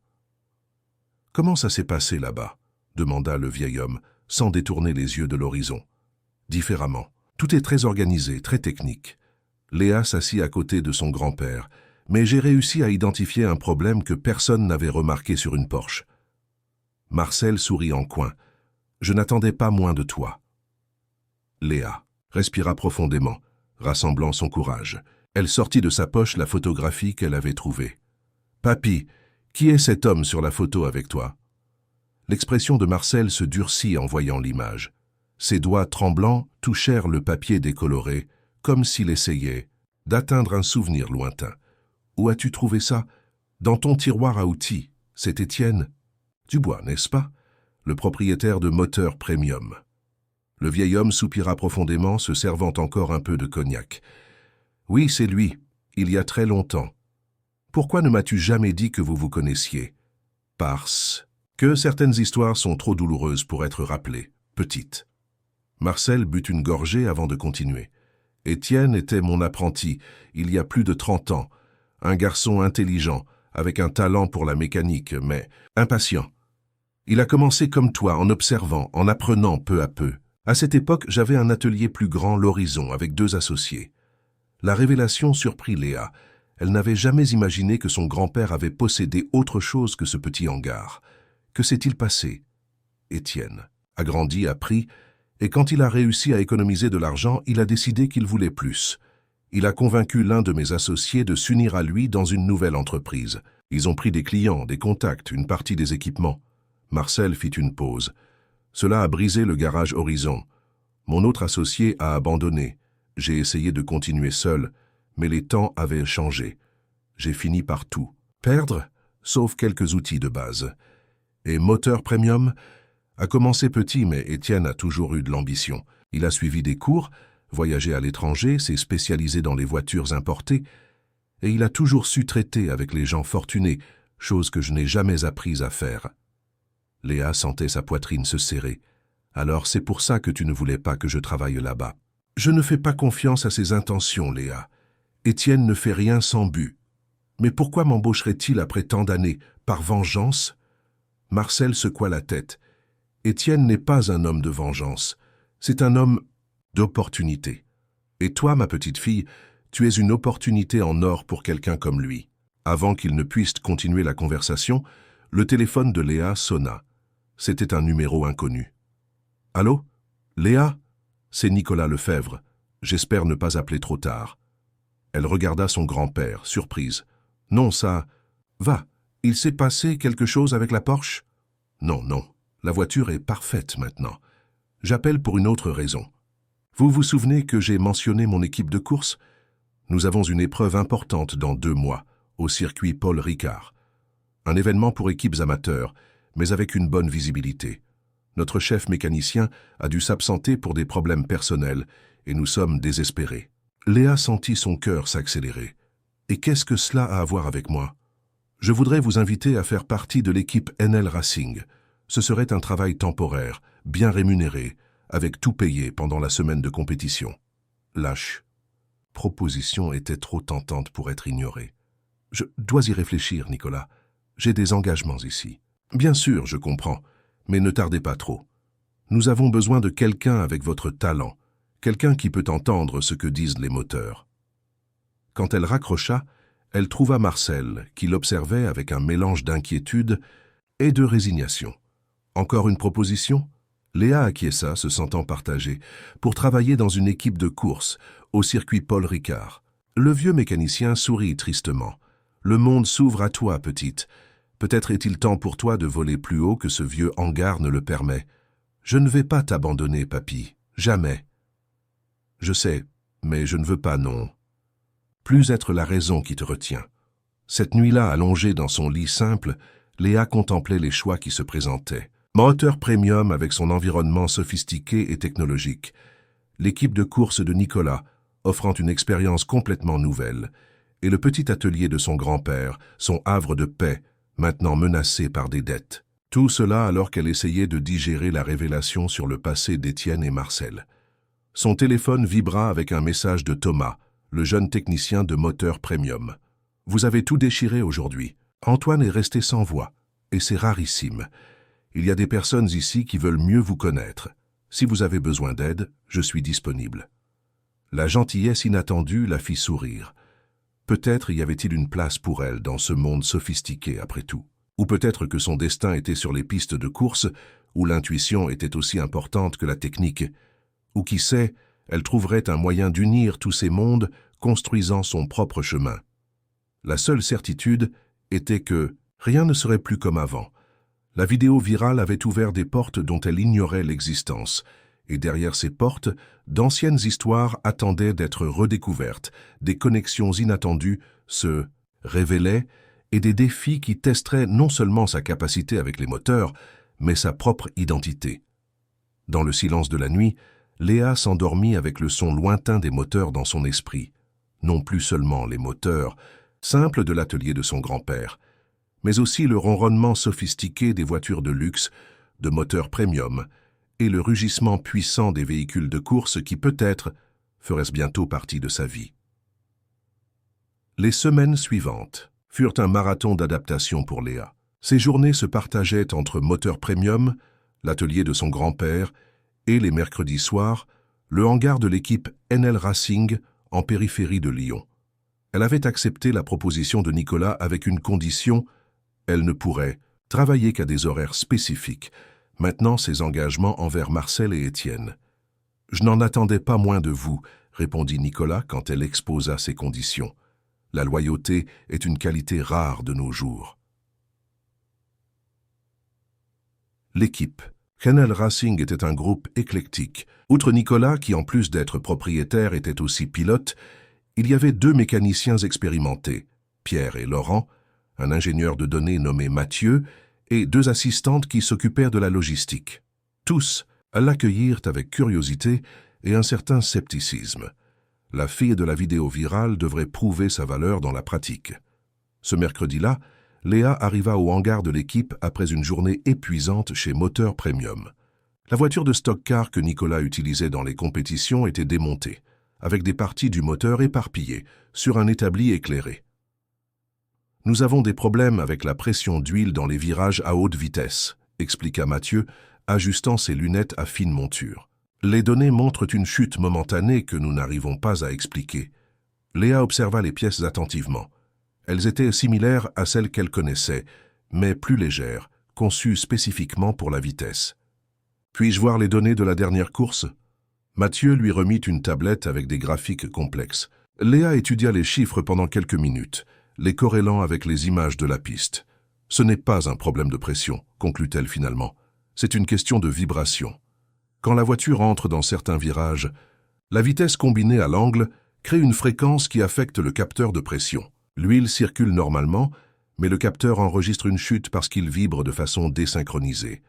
« Comment ça s'est passé là-bas » demanda le vieil homme, sans détourner les yeux de l'horizon. « Différemment. Tout est très organisé, très technique. » Léa s'assit à côté de son grand-père, mais j'ai réussi à identifier un problème que personne n'avait remarqué sur une Porsche. Marcel sourit en coin. « Je n'attendais pas moins de toi. » Léa respira profondément, rassemblant son courage. Elle sortit de sa poche la photographie qu'elle avait trouvée. « Papy, qui est cet homme sur la photo avec toi ?» L'expression de Marcel se durcit en voyant l'image. Ses doigts tremblants touchèrent le papier décoloré, comme s'il essayait d'atteindre un souvenir lointain. « Où as-tu trouvé ça ?»« Dans ton tiroir à outils. C'est Étienne. Dubois, n'est-ce pas? Le propriétaire de Moteur Premium. Le vieil homme soupira profondément, se servant encore un peu de cognac. Oui, c'est lui, il y a très longtemps. Pourquoi ne m'as-tu jamais dit que vous vous connaissiez? Parce que certaines histoires sont trop douloureuses pour être rappelées, petite. Marcel but une gorgée avant de continuer. Étienne était mon apprenti, il y a plus de 30 ans. Un garçon intelligent, avec un talent pour la mécanique, mais impatient. Il a commencé comme toi, en observant, en apprenant peu à peu. À cette époque, j'avais un atelier plus grand, l'Horizon, avec 2 associés. La révélation surprit Léa. Elle n'avait jamais imaginé que son grand-père avait possédé autre chose que ce petit hangar. Que s'est-il passé? Étienne a grandi, appris, et quand il a réussi à économiser de l'argent, il a décidé qu'il voulait plus. Il a convaincu l'un de mes associés de s'unir à lui dans une nouvelle entreprise. Ils ont pris des clients, des contacts, une partie des équipements. Marcel fit une pause. Cela a brisé le garage Horizon. Mon autre associé a abandonné. J'ai essayé de continuer seul, mais les temps avaient changé. J'ai fini par tout perdre, sauf quelques outils de base. Et Moteur Premium a commencé petit, mais Étienne a toujours eu de l'ambition. Il a suivi des cours, voyagé à l'étranger, s'est spécialisé dans les voitures importées, et il a toujours su traiter avec les gens fortunés, chose que je n'ai jamais apprise à faire. Léa sentait sa poitrine se serrer. Alors c'est pour ça que tu ne voulais pas que je travaille là-bas. Je ne fais pas confiance à ses intentions, Léa. Étienne ne fait rien sans but. Mais pourquoi m'embaucherait-il après tant d'années? Par vengeance? Marcel secoua la tête. Étienne n'est pas un homme de vengeance. C'est un homme d'opportunité. Et toi, ma petite fille, tu es une opportunité en or pour quelqu'un comme lui. Avant qu'il ne puisse continuer la conversation, le téléphone de Léa sonna. C'était un numéro inconnu. « Allô? Léa? C'est Nicolas Lefebvre. J'espère ne pas appeler trop tard. » Elle regarda son grand-père, surprise. « Non, ça... Va, il s'est passé quelque chose avec la Porsche? »« Non, non, la voiture est parfaite maintenant. J'appelle pour une autre raison. Vous vous souvenez que j'ai mentionné mon équipe de course? Nous avons une épreuve importante dans 2 mois, au circuit Paul Ricard. Un événement pour équipes amateurs, mais avec une bonne visibilité. Notre chef mécanicien a dû s'absenter pour des problèmes personnels et nous sommes désespérés. » Léa sentit son cœur s'accélérer. « Et qu'est-ce que cela a à voir avec moi? Je voudrais vous inviter à faire partie de l'équipe NL Racing. Ce serait un travail temporaire, bien rémunéré, avec tout payé pendant la semaine de compétition. » Lâche. Proposition était trop tentante pour être ignorée. « Je dois y réfléchir, Nicolas. J'ai des engagements ici. » « Bien sûr, je comprends, mais ne tardez pas trop. Nous avons besoin de quelqu'un avec votre talent, quelqu'un qui peut entendre ce que disent les moteurs. » Quand elle raccrocha, elle trouva Marcel, qui l'observait avec un mélange d'inquiétude et de résignation. « Encore une proposition ?» Léa acquiesça, se sentant partagée, pour travailler dans une équipe de course, au circuit Paul Ricard. Le vieux mécanicien sourit tristement. « Le monde s'ouvre à toi, petite. Peut-être est-il temps pour toi de voler plus haut que ce vieux hangar ne le permet. Je ne vais pas t'abandonner, papy. Jamais. » « Je sais, mais je ne veux pas, non. Plus être la raison qui te retient. » Cette nuit-là, allongée dans son lit simple, Léa contemplait les choix qui se présentaient. Moteur Premium avec son environnement sophistiqué et technologique. L'équipe de course de Nicolas, offrant une expérience complètement nouvelle. Et le petit atelier de son grand-père, son havre de paix, maintenant menacé par des dettes. Tout cela alors qu'elle essayait de digérer la révélation sur le passé d'Étienne et Marcel. Son téléphone vibra avec un message de Thomas, le jeune technicien de Moteur Premium. « Vous avez tout déchiré aujourd'hui. Antoine est resté sans voix, et c'est rarissime. Il y a des personnes ici qui veulent mieux vous connaître. Si vous avez besoin d'aide, je suis disponible. » La gentillesse inattendue la fit sourire. Peut-être y avait-il une place pour elle dans ce monde sophistiqué après tout. Ou peut-être que son destin était sur les pistes de course, où l'intuition était aussi importante que la technique. Ou qui sait, elle trouverait un moyen d'unir tous ces mondes, construisant son propre chemin. La seule certitude était que rien ne serait plus comme avant. La vidéo virale avait ouvert des portes dont elle ignorait l'existence, et derrière ces portes, d'anciennes histoires attendaient d'être redécouvertes, des connexions inattendues se révélaient, et des défis qui testeraient non seulement sa capacité avec les moteurs, mais sa propre identité. Dans le silence de la nuit, Léa s'endormit avec le son lointain des moteurs dans son esprit. Non plus seulement les moteurs, simples de l'atelier de son grand-père, mais aussi le ronronnement sophistiqué des voitures de luxe, de moteurs premium, et le rugissement puissant des véhicules de course qui peut-être feraient bientôt partie de sa vie. Les semaines suivantes furent un marathon d'adaptation pour Léa. Ses journées se partageaient entre moteurs premium, l'atelier de son grand-père, et les mercredis soirs, le hangar de l'équipe NL Racing en périphérie de Lyon. Elle avait accepté la proposition de Nicolas avec une condition, elle ne pourrait travailler qu'à des horaires spécifiques, maintenant ses engagements envers Marcel et Étienne. « Je n'en attendais pas moins de vous », répondit Nicolas quand elle exposa ses conditions. « La loyauté est une qualité rare de nos jours. » L'équipe NL Racing était un groupe éclectique. Outre Nicolas, qui en plus d'être propriétaire était aussi pilote, il y avait 2 mécaniciens expérimentés, Pierre et Laurent, un ingénieur de données nommé Mathieu, et 2 assistantes qui s'occupèrent de la logistique. Tous l'accueillirent avec curiosité et un certain scepticisme. La fille de la vidéo virale devrait prouver sa valeur dans la pratique. Ce mercredi-là, Léa arriva au hangar de l'équipe après une journée épuisante chez Moteur Premium. La voiture de stock-car que Nicolas utilisait dans les compétitions était démontée, avec des parties du moteur éparpillées sur un établi éclairé. « Nous avons des problèmes avec la pression d'huile dans les virages à haute vitesse », expliqua Mathieu, ajustant ses lunettes à fine monture. « Les données montrent une chute momentanée que nous n'arrivons pas à expliquer. » Léa observa les pièces attentivement. Elles étaient similaires à celles qu'elle connaissait, mais plus légères, conçues spécifiquement pour la vitesse. « Puis-je voir les données de la dernière course ?» Mathieu lui remit une tablette avec des graphiques complexes. Léa étudia les chiffres pendant quelques minutes, les corrélant avec les images de la piste. « Ce n'est pas un problème de pression », conclut-elle finalement. « C'est une question de vibration. Quand la voiture entre dans certains virages, la vitesse combinée à l'angle crée une fréquence qui affecte le capteur de pression. L'huile circule normalement, mais le capteur enregistre une chute parce qu'il vibre de façon désynchronisée.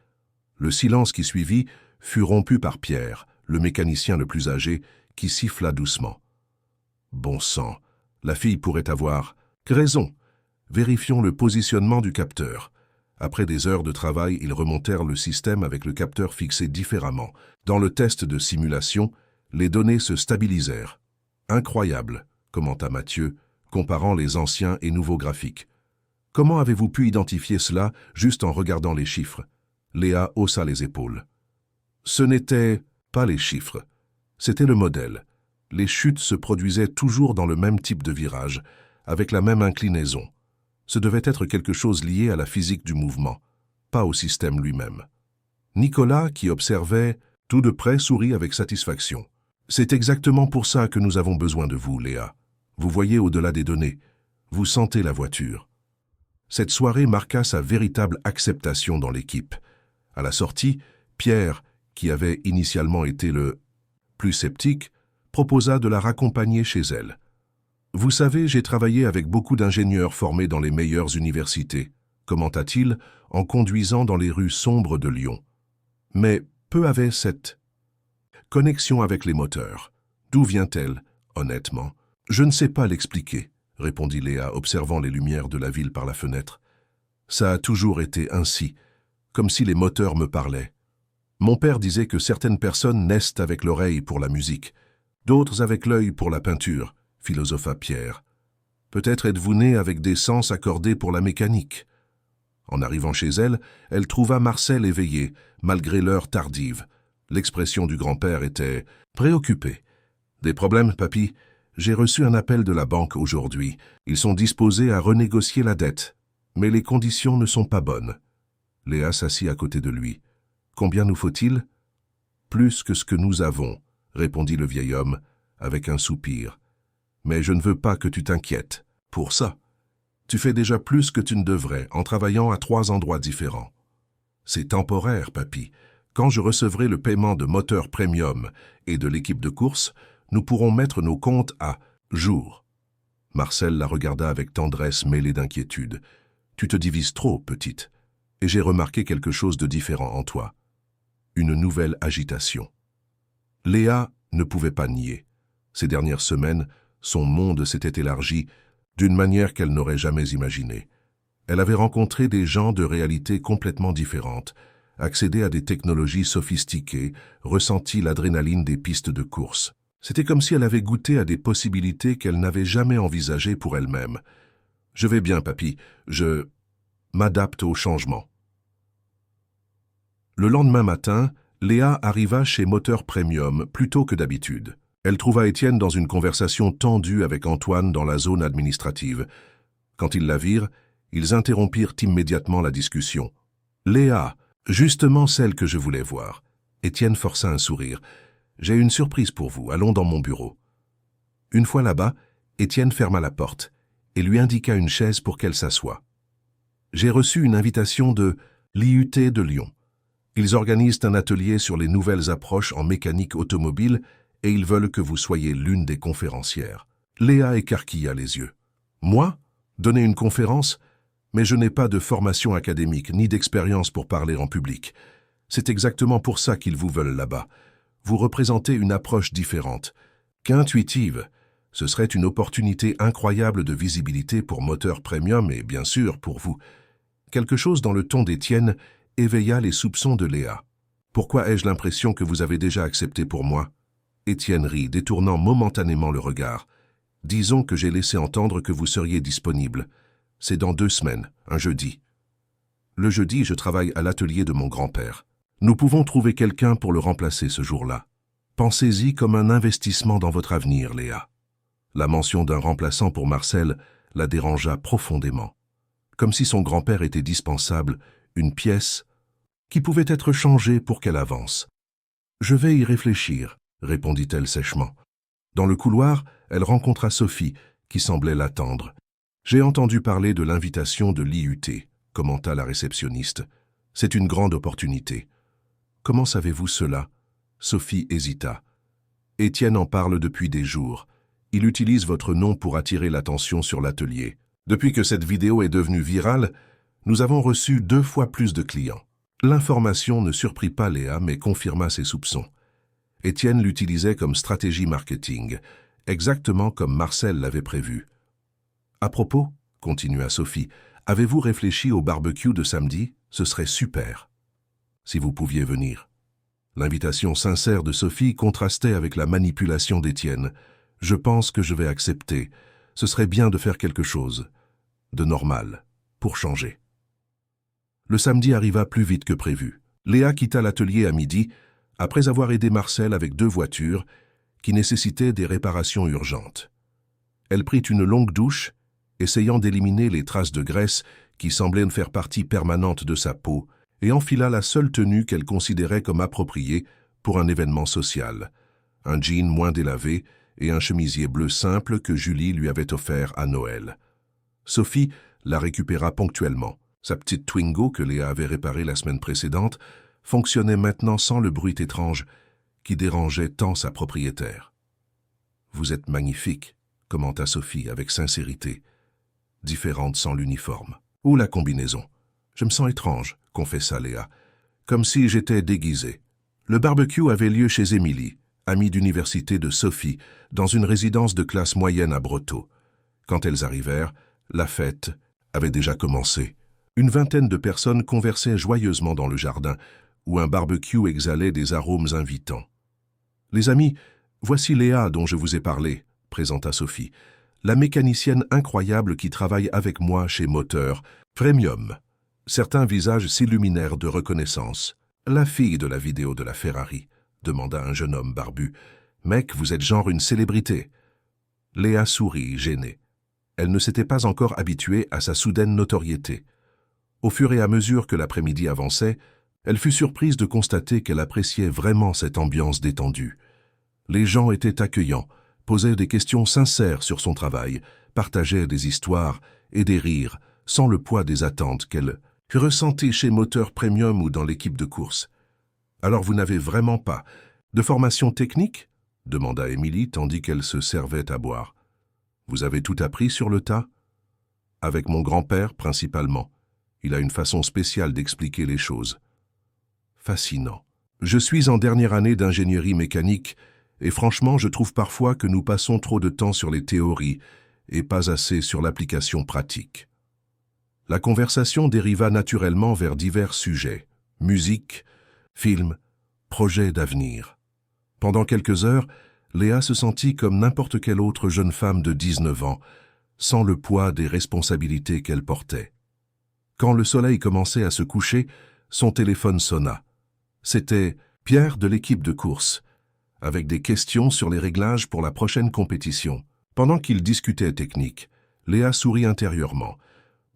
Le silence qui suivit fut rompu par Pierre, le mécanicien le plus âgé, qui siffla doucement. Bon sang, la fille pourrait avoir raison. Vérifions le positionnement du capteur. Après des heures de travail, ils remontèrent le système avec le capteur fixé différemment. Dans le test de simulation, les données se stabilisèrent. Incroyable, commenta Mathieu, comparant les anciens et nouveaux graphiques. Comment avez-vous pu identifier cela juste en regardant les chiffres? Léa haussa les épaules. Ce n'était pas les chiffres, c'était le modèle. Les chutes se produisaient toujours dans le même type de virage, avec la même inclinaison. Ce devait être quelque chose lié à la physique du mouvement, pas au système lui-même. Nicolas, qui observait tout de près, sourit avec satisfaction. C'est exactement pour ça que nous avons besoin de vous, Léa. Vous voyez au-delà des données. Vous sentez la voiture. Cette soirée marqua sa véritable acceptation dans l'équipe. À la sortie, Pierre, qui avait initialement été le plus sceptique, proposa de la raccompagner chez elle. « Vous savez, j'ai travaillé avec beaucoup d'ingénieurs formés dans les meilleures universités, » commenta-t-il en conduisant dans les rues sombres de Lyon. Mais peu avait cette connexion avec les moteurs. D'où vient-elle, honnêtement? Je ne sais pas l'expliquer, répondit Léa, observant les lumières de la ville par la fenêtre. Ça a toujours été ainsi, comme si les moteurs me parlaient. Mon père disait que certaines personnes naissent avec l'oreille pour la musique, d'autres avec l'œil pour la peinture, philosopha Pierre. Peut-être êtes-vous né avec des sens accordés pour la mécanique. En arrivant chez elle, elle trouva Marcel éveillé, malgré l'heure tardive. L'expression du grand-père était préoccupée. « Des problèmes, papy? J'ai reçu un appel de la banque aujourd'hui. Ils sont disposés à renégocier la dette, mais les conditions ne sont pas bonnes. » Léa s'assit à côté de lui. « Combien nous faut-il ?»« Plus que ce que nous avons, » répondit le vieil homme, avec un soupir. « Mais je ne veux pas que tu t'inquiètes. Pour ça, tu fais déjà plus que tu ne devrais en travaillant à 3 endroits différents. C'est temporaire, papy. Quand je recevrai le paiement de Moteur Premium et de l'équipe de course, nous pourrons mettre nos comptes à jour. » Marcel la regarda avec tendresse mêlée d'inquiétude. « Tu te divises trop, petite, et j'ai remarqué quelque chose de différent en toi. Une nouvelle agitation. » Léa ne pouvait pas nier. Ces dernières semaines, son monde s'était élargi d'une manière qu'elle n'aurait jamais imaginée. Elle avait rencontré des gens de réalités complètement différentes, accédé à des technologies sophistiquées, ressenti l'adrénaline des pistes de course. C'était comme si elle avait goûté à des possibilités qu'elle n'avait jamais envisagées pour elle-même. « Je vais bien, papy. Je m'adapte au changement. » Le lendemain matin, Léa arriva chez Moteur Premium plus tôt que d'habitude. Elle trouva Étienne dans une conversation tendue avec Antoine dans la zone administrative. Quand ils la virent, ils interrompirent immédiatement la discussion. « Léa, justement celle que je voulais voir. » Étienne força un sourire. « J'ai une surprise pour vous, allons dans mon bureau. » Une fois là-bas, Étienne ferma la porte et lui indiqua une chaise pour qu'elle s'assoie. « J'ai reçu une invitation de l'IUT de Lyon. Ils organisent un atelier sur les nouvelles approches en mécanique automobile et ils veulent que vous soyez l'une des conférencières. » Léa écarquilla les yeux. « Moi? Donner une conférence? Mais je n'ai pas de formation académique ni d'expérience pour parler en public. C'est exactement pour ça qu'ils vous veulent là-bas. Vous représentez une approche différente, qu'intuitive. Ce serait une opportunité incroyable de visibilité pour Moteur Premium et bien sûr pour vous. » Quelque chose dans le ton d'Étienne éveilla les soupçons de Léa. « Pourquoi ai-je l'impression que vous avez déjà accepté pour moi ?» Étienne rit, détournant momentanément le regard. « Disons que j'ai laissé entendre que vous seriez disponible. C'est dans 2 semaines, un jeudi. Le jeudi, je travaille à l'atelier de mon grand-père. Nous pouvons trouver quelqu'un pour le remplacer ce jour-là. Pensez-y comme un investissement dans votre avenir, Léa. » La mention d'un remplaçant pour Marcel la dérangea profondément. Comme si son grand-père était dispensable, une pièce qui pouvait être changée pour qu'elle avance. « Je vais y réfléchir, » répondit-elle sèchement. Dans le couloir, elle rencontra Sophie, qui semblait l'attendre. « J'ai entendu parler de l'invitation de l'IUT, » commenta la réceptionniste. « C'est une grande opportunité. » « Comment savez-vous cela ?» Sophie hésita. « Étienne en parle depuis des jours. Il utilise votre nom pour attirer l'attention sur l'atelier. Depuis que cette vidéo est devenue virale, nous avons reçu 2 fois plus de clients. » L'information ne surprit pas Léa, mais confirma ses soupçons. Étienne l'utilisait comme stratégie marketing, exactement comme Marcel l'avait prévu. « À propos, » continua Sophie, « avez-vous réfléchi au barbecue de samedi? Ce serait super. Si vous pouviez venir. » L'invitation sincère de Sophie contrastait avec la manipulation d'Étienne. « Je pense que je vais accepter. Ce serait bien de faire quelque chose de normal, pour changer. » Le samedi arriva plus vite que prévu. Léa quitta l'atelier à midi, après avoir aidé Marcel avec 2 voitures qui nécessitaient des réparations urgentes. Elle prit une longue douche, essayant d'éliminer les traces de graisse qui semblaient faire partie permanente de sa peau, et enfila la seule tenue qu'elle considérait comme appropriée pour un événement social, un jean moins délavé et un chemisier bleu simple que Julie lui avait offert à Noël. Sophie la récupéra ponctuellement. Sa petite Twingo que Léa avait réparée la semaine précédente fonctionnait maintenant sans le bruit étrange qui dérangeait tant sa propriétaire. « Vous êtes magnifique », commenta Sophie avec sincérité, différente sans l'uniforme. « Ou la combinaison. Je me sens étrange », confessa Léa, « comme si j'étais déguisée. » Le barbecue avait lieu chez Émilie, amie d'université de Sophie, dans une résidence de classe moyenne à Breteau. Quand elles arrivèrent, la fête avait déjà commencé. Une vingtaine de personnes conversaient joyeusement dans le jardin, où un barbecue exhalait des arômes invitants. « Les amis, voici Léa dont je vous ai parlé », présenta Sophie, « la mécanicienne incroyable qui travaille avec moi chez Moteur Premium. » Certains visages s'illuminèrent de reconnaissance. « La fille de la vidéo de la Ferrari », demanda un jeune homme barbu. « Mec, vous êtes genre une célébrité. » Léa sourit, gênée. Elle ne s'était pas encore habituée à sa soudaine notoriété. Au fur et à mesure que l'après-midi avançait, elle fut surprise de constater qu'elle appréciait vraiment cette ambiance détendue. Les gens étaient accueillants, posaient des questions sincères sur son travail, partageaient des histoires et des rires, sans le poids des attentes qu'elle ressentait chez Moteur Premium ou dans l'équipe de course. « Alors vous n'avez vraiment pas de formation technique ?» demanda Émilie tandis qu'elle se servait à boire. Vous avez tout appris sur le tas? Avec mon grand-père, principalement. Il a une façon spéciale d'expliquer les choses. Fascinant. Je suis en dernière année d'ingénierie mécanique et franchement, je trouve parfois que nous passons trop de temps sur les théories et pas assez sur l'application pratique. La conversation dériva naturellement vers divers sujets, musique, films, projets d'avenir. Pendant quelques heures, Léa se sentit comme n'importe quelle autre jeune femme de 19 ans, sans le poids des responsabilités qu'elle portait. Quand le soleil commençait à se coucher, son téléphone sonna. C'était Pierre de l'équipe de course, avec des questions sur les réglages pour la prochaine compétition. Pendant qu'ils discutaient technique, Léa sourit intérieurement,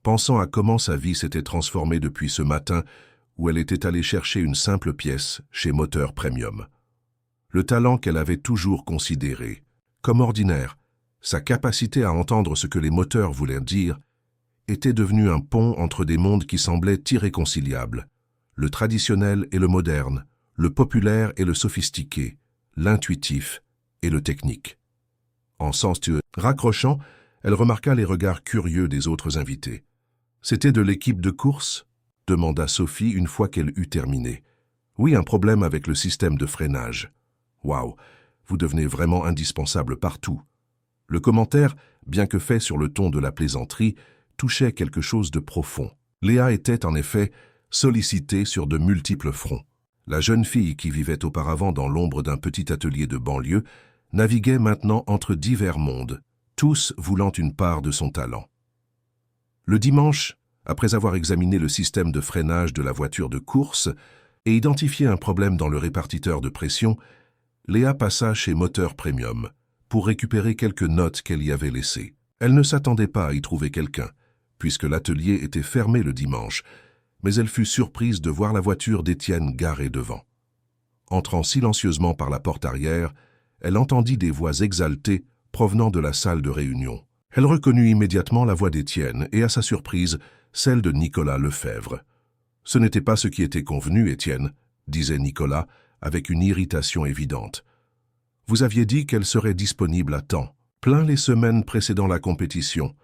pensant à comment sa vie s'était transformée depuis ce matin où elle était allée chercher une simple pièce chez Moteur Premium. Le talent qu'elle avait toujours considéré comme ordinaire, sa capacité à entendre ce que les moteurs voulaient dire, était devenu un pont entre des mondes qui semblaient irréconciliables, le traditionnel et le moderne, le populaire et le sophistiqué, l'intuitif et le technique. En sens raccrochant, elle remarqua les regards curieux des autres invités. « C'était de l'équipe de course ?» demanda Sophie une fois qu'elle eut terminé. « Oui, un problème avec le système de freinage. »« Waouh, vous devenez vraiment indispensable partout. » Le commentaire, bien que fait sur le ton de la plaisanterie, touchait quelque chose de profond. Léa était en effet sollicitée sur de multiples fronts. La jeune fille qui vivait auparavant dans l'ombre d'un petit atelier de banlieue naviguait maintenant entre divers mondes, tous voulant une part de son talent. Le dimanche, après avoir examiné le système de freinage de la voiture de course et identifié un problème dans le répartiteur de pression, Léa passa chez Moteur Premium pour récupérer quelques notes qu'elle y avait laissées. Elle ne s'attendait pas à y trouver quelqu'un, puisque l'atelier était fermé le dimanche, mais elle fut surprise de voir la voiture d'Étienne garée devant. Entrant silencieusement par la porte arrière, elle entendit des voix exaltées provenant de la salle de réunion. Elle reconnut immédiatement la voix d'Étienne et, à sa surprise, celle de Nicolas Lefebvre. « Ce n'était pas ce qui était convenu, Étienne, » disait Nicolas, avec une irritation évidente. « Vous aviez dit qu'elle serait disponible à temps, plein les semaines précédant la compétition. »«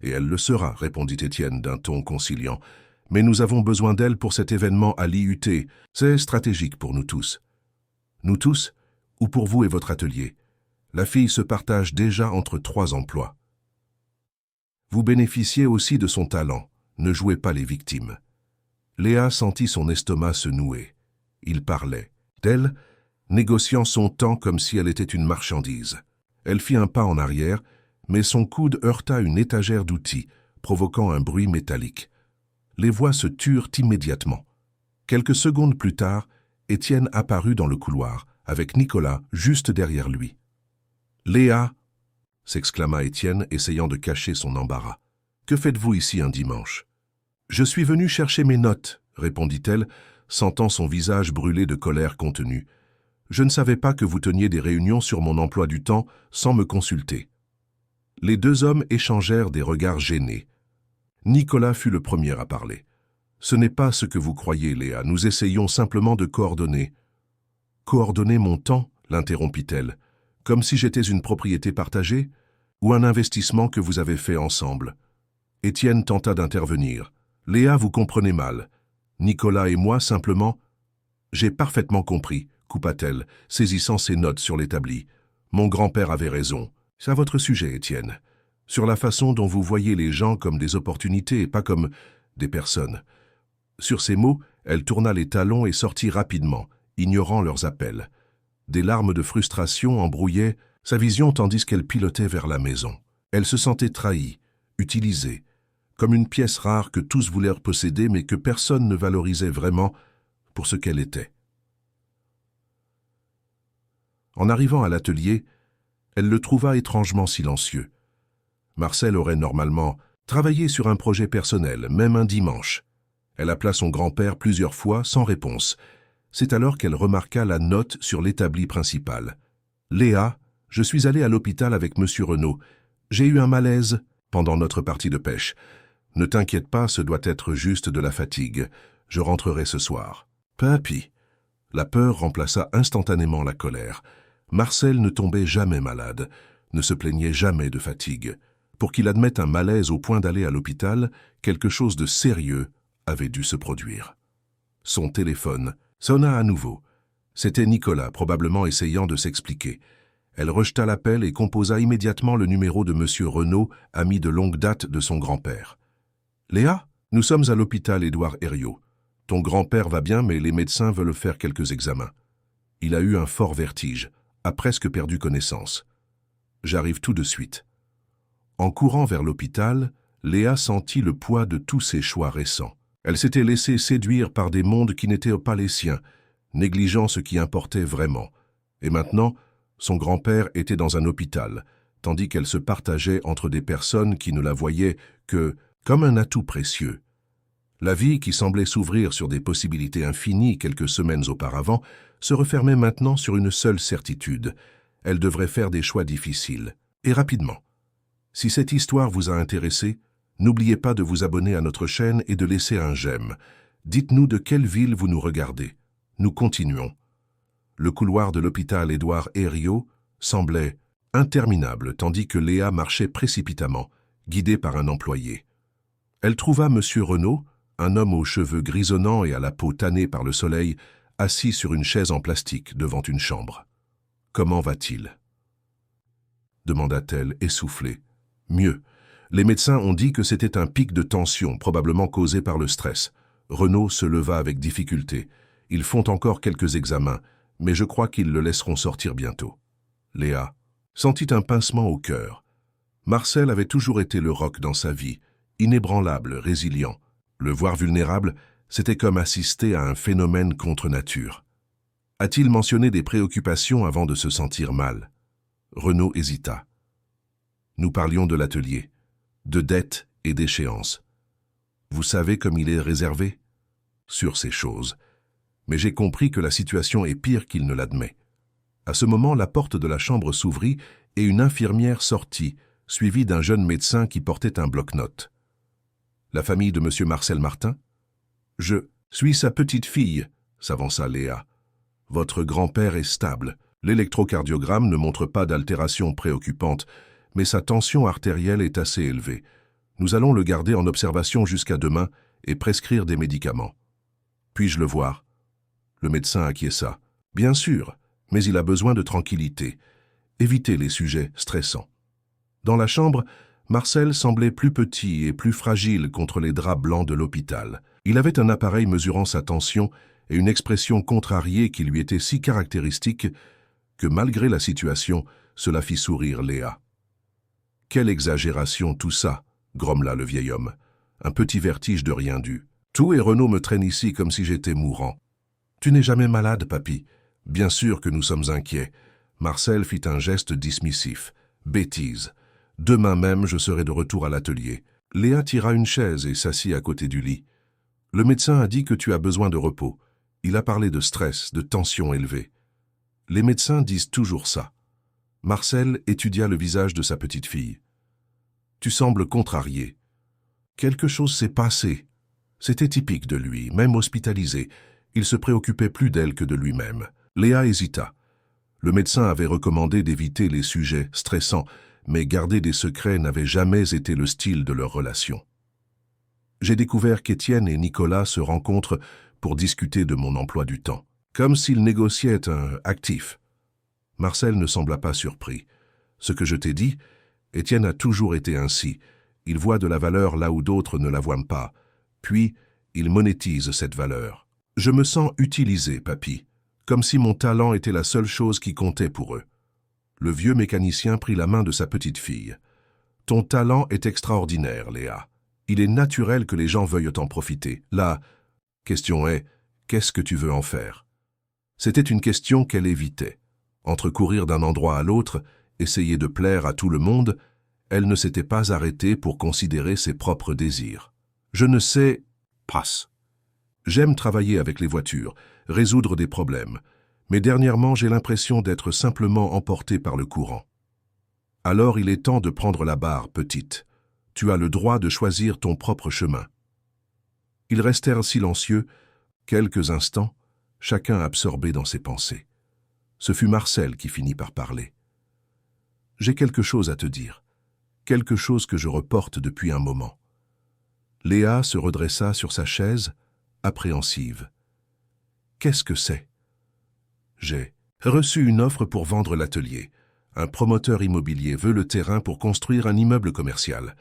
Et elle le sera, » répondit Étienne d'un ton conciliant. « Mais nous avons besoin d'elle pour cet événement à l'IUT. C'est stratégique pour nous tous. »« Nous tous, ou pour vous et votre atelier. La fille se partage déjà entre 3 emplois. Vous bénéficiez aussi de son talent. Ne jouez pas les victimes. » Léa sentit son estomac se nouer. Il parlait d'elle, négociant son temps comme si elle était une marchandise. Elle fit un pas en arrière, mais son coude heurta une étagère d'outils, provoquant un bruit métallique. Les voix se turent immédiatement. Quelques secondes plus tard, Étienne apparut dans le couloir, avec Nicolas juste derrière lui. « Léa !» s'exclama Étienne, essayant de cacher son embarras. « Que faites-vous ici un dimanche ?»« Je suis venu chercher mes notes, » répondit-elle, sentant son visage brûler de colère contenue. « Je ne savais pas que vous teniez des réunions sur mon emploi du temps sans me consulter. » Les 2 hommes échangèrent des regards gênés. Nicolas fut le premier à parler. « Ce n'est pas ce que vous croyez, Léa. Nous essayons simplement de coordonner. »« Coordonner mon temps ?» l'interrompit-elle. « Comme si j'étais une propriété partagée ou un investissement que vous avez fait ensemble. » Étienne tenta d'intervenir. « Léa, vous comprenez mal. Nicolas et moi, simplement... »« J'ai parfaitement compris, » coupa-t-elle, saisissant ses notes sur l'établi. « Mon grand-père avait raison. C'est à votre sujet, Étienne. Sur la façon dont vous voyez les gens comme des opportunités et pas comme des personnes. » Sur ces mots, elle tourna les talons et sortit rapidement, ignorant leurs appels. Des larmes de frustration embrouillaient sa vision tandis qu'elle pilotait vers la maison. Elle se sentait trahie, utilisée, comme une pièce rare que tous voulaient posséder mais que personne ne valorisait vraiment pour ce qu'elle était. En arrivant à l'atelier, elle le trouva étrangement silencieux. Marcel aurait normalement travaillé sur un projet personnel, même un dimanche. Elle appela son grand-père plusieurs fois sans réponse. C'est alors qu'elle remarqua la note sur l'établi principal. « Léa, je suis allée à l'hôpital avec Monsieur Renaud. J'ai eu un malaise pendant notre partie de pêche. Ne t'inquiète pas, ce doit être juste de la fatigue. Je rentrerai ce soir. » Papy. La peur remplaça instantanément la colère. Marcel ne tombait jamais malade. ne se plaignait jamais de fatigue. Pour qu'il admette un malaise au point d'aller à l'hôpital, quelque chose de sérieux avait dû se produire. Son téléphone sonna à nouveau. C'était Nicolas, probablement essayant de s'expliquer. Elle rejeta l'appel et composa immédiatement le numéro de M. Renaud, ami de longue date de son grand-père. « Léa, nous sommes à l'hôpital Édouard Herriot. Ton grand-père va bien, mais les médecins veulent faire quelques examens. Il a eu un fort vertige, a presque perdu connaissance. J'arrive tout de suite. » En courant vers l'hôpital, Léa sentit le poids de tous ses choix récents. Elle s'était laissée séduire par des mondes qui n'étaient pas les siens, négligeant ce qui importait vraiment. Et maintenant, son grand-père était dans un hôpital, tandis qu'elle se partageait entre des personnes qui ne la voyaient que comme un atout précieux. La vie qui semblait s'ouvrir sur des possibilités infinies quelques semaines auparavant se refermait maintenant sur une seule certitude. Elle devrait faire des choix difficiles, et rapidement. Si cette histoire vous a intéressé, n'oubliez pas de vous abonner à notre chaîne et de laisser un j'aime. Dites-nous de quelle ville vous nous regardez. Nous continuons. Le couloir de l'hôpital Édouard Herriot semblait interminable, tandis que Léa marchait précipitamment, guidée par un employé. Elle trouva M. Renaud, un homme aux cheveux grisonnants et à la peau tannée par le soleil, assis sur une chaise en plastique devant une chambre. « Comment va-t-il » demanda-t-elle, essoufflée. « Mieux. Les médecins ont dit que c'était un pic de tension, probablement causé par le stress. » Renaud se leva avec difficulté. « Ils font encore quelques examens, mais je crois qu'ils le laisseront sortir bientôt. » Léa sentit un pincement au cœur. Marcel avait toujours été le roc dans sa vie, inébranlable, résilient. Le voir vulnérable, c'était comme assister à un phénomène contre nature. A-t-il mentionné des préoccupations avant de se sentir mal? Renaud hésita. Nous parlions de l'atelier, de dettes et d'échéances. Vous savez comme il est réservé? Sur ces choses. Mais j'ai compris que la situation est pire qu'il ne l'admet. À ce moment, la porte de la chambre s'ouvrit et une infirmière sortit, suivie d'un jeune médecin qui portait un bloc-notes. La famille de M. Marcel Martin? Je suis sa petite-fille, s'avança Léa. Votre grand-père est stable. L'électrocardiogramme ne montre pas d'altération préoccupante, mais sa tension artérielle est assez élevée. Nous allons le garder en observation jusqu'à demain et prescrire des médicaments. Puis-je le voir? Le médecin acquiesça. Bien sûr, mais il a besoin de tranquillité. Évitez les sujets stressants. Dans la chambre, Marcel semblait plus petit et plus fragile contre les draps blancs de l'hôpital. Il avait un appareil mesurant sa tension et une expression contrariée qui lui était si caractéristique que malgré la situation, cela fit sourire Léa. « Quelle exagération tout ça !» grommela le vieil homme. « Un petit vertige de rien dû. Tout et Renaud me traînent ici comme si j'étais mourant. »« Tu n'es jamais malade, papy. Bien sûr que nous sommes inquiets. » Marcel fit un geste dismissif. « Bêtise. Demain même, je serai de retour à l'atelier. » Léa tira une chaise et s'assit à côté du lit. « Le médecin a dit que tu as besoin de repos. Il a parlé de stress, de tension élevée. Les médecins disent toujours ça. » Marcel étudia le visage de sa petite fille. « Tu sembles contrarié. Quelque chose s'est passé. C'était typique de lui, même hospitalisé. Il se préoccupait plus d'elle que de lui-même. » Léa hésita. Le médecin avait recommandé d'éviter les sujets stressants, mais garder des secrets n'avait jamais été le style de leur relation. « J'ai découvert qu'Étienne et Nicolas se rencontrent pour discuter de mon emploi du temps, comme s'ils négociaient un actif. » Marcel ne sembla pas surpris. « Ce que je t'ai dit, Étienne a toujours été ainsi. Il voit de la valeur là où d'autres ne la voient pas. Puis, il monétise cette valeur. Je me sens utilisé, papy, comme si mon talent était la seule chose qui comptait pour eux. » Le vieux mécanicien prit la main de sa petite fille. « Ton talent est extraordinaire, Léa. Il est naturel que les gens veuillent en profiter. La question est, qu'est-ce que tu veux en faire ?» C'était une question qu'elle évitait. Entre courir d'un endroit à l'autre, essayer de plaire à tout le monde, elle ne s'était pas arrêtée pour considérer ses propres désirs. « Je ne sais... passe. J'aime travailler avec les voitures, résoudre des problèmes, mais dernièrement j'ai l'impression d'être simplement emporté par le courant. Alors il est temps de prendre la barre, petite. Tu as le droit de choisir ton propre chemin. » Ils restèrent silencieux, quelques instants, chacun absorbé dans ses pensées. Ce fut Marcel qui finit par parler. « J'ai quelque chose à te dire. Quelque chose que je reporte depuis un moment. » Léa se redressa sur sa chaise, appréhensive. « Qu'est-ce que c'est ?» ?»« J'ai reçu une offre pour vendre l'atelier. Un promoteur immobilier veut le terrain pour construire un immeuble commercial. »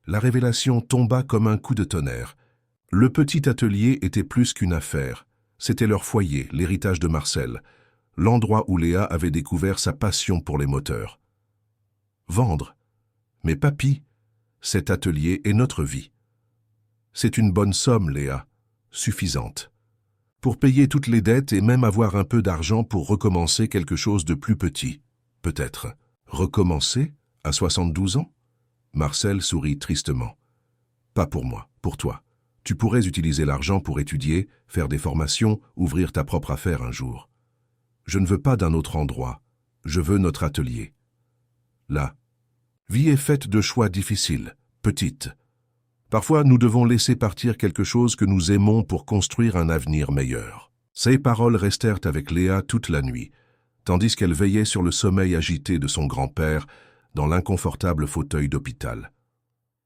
La révélation tomba comme un coup de tonnerre. Le petit atelier était plus qu'une affaire. C'était leur foyer, l'héritage de Marcel, l'endroit où Léa avait découvert sa passion pour les moteurs. Vendre. Mais papy, cet atelier est notre vie. C'est une bonne somme, Léa, suffisante. Pour payer toutes les dettes et même avoir un peu d'argent pour recommencer quelque chose de plus petit, peut-être. Recommencer à 72 ans? Marcel sourit tristement. Pas pour moi, pour toi. Tu pourrais utiliser l'argent pour étudier, faire des formations, ouvrir ta propre affaire un jour. Je ne veux pas d'un autre endroit. Je veux notre atelier. La vie est faite de choix difficiles, petites. Parfois, nous devons laisser partir quelque chose que nous aimons pour construire un avenir meilleur. Ces paroles restèrent avec Léa toute la nuit, tandis qu'elle veillait sur le sommeil agité de son grand-père dans l'inconfortable fauteuil d'hôpital.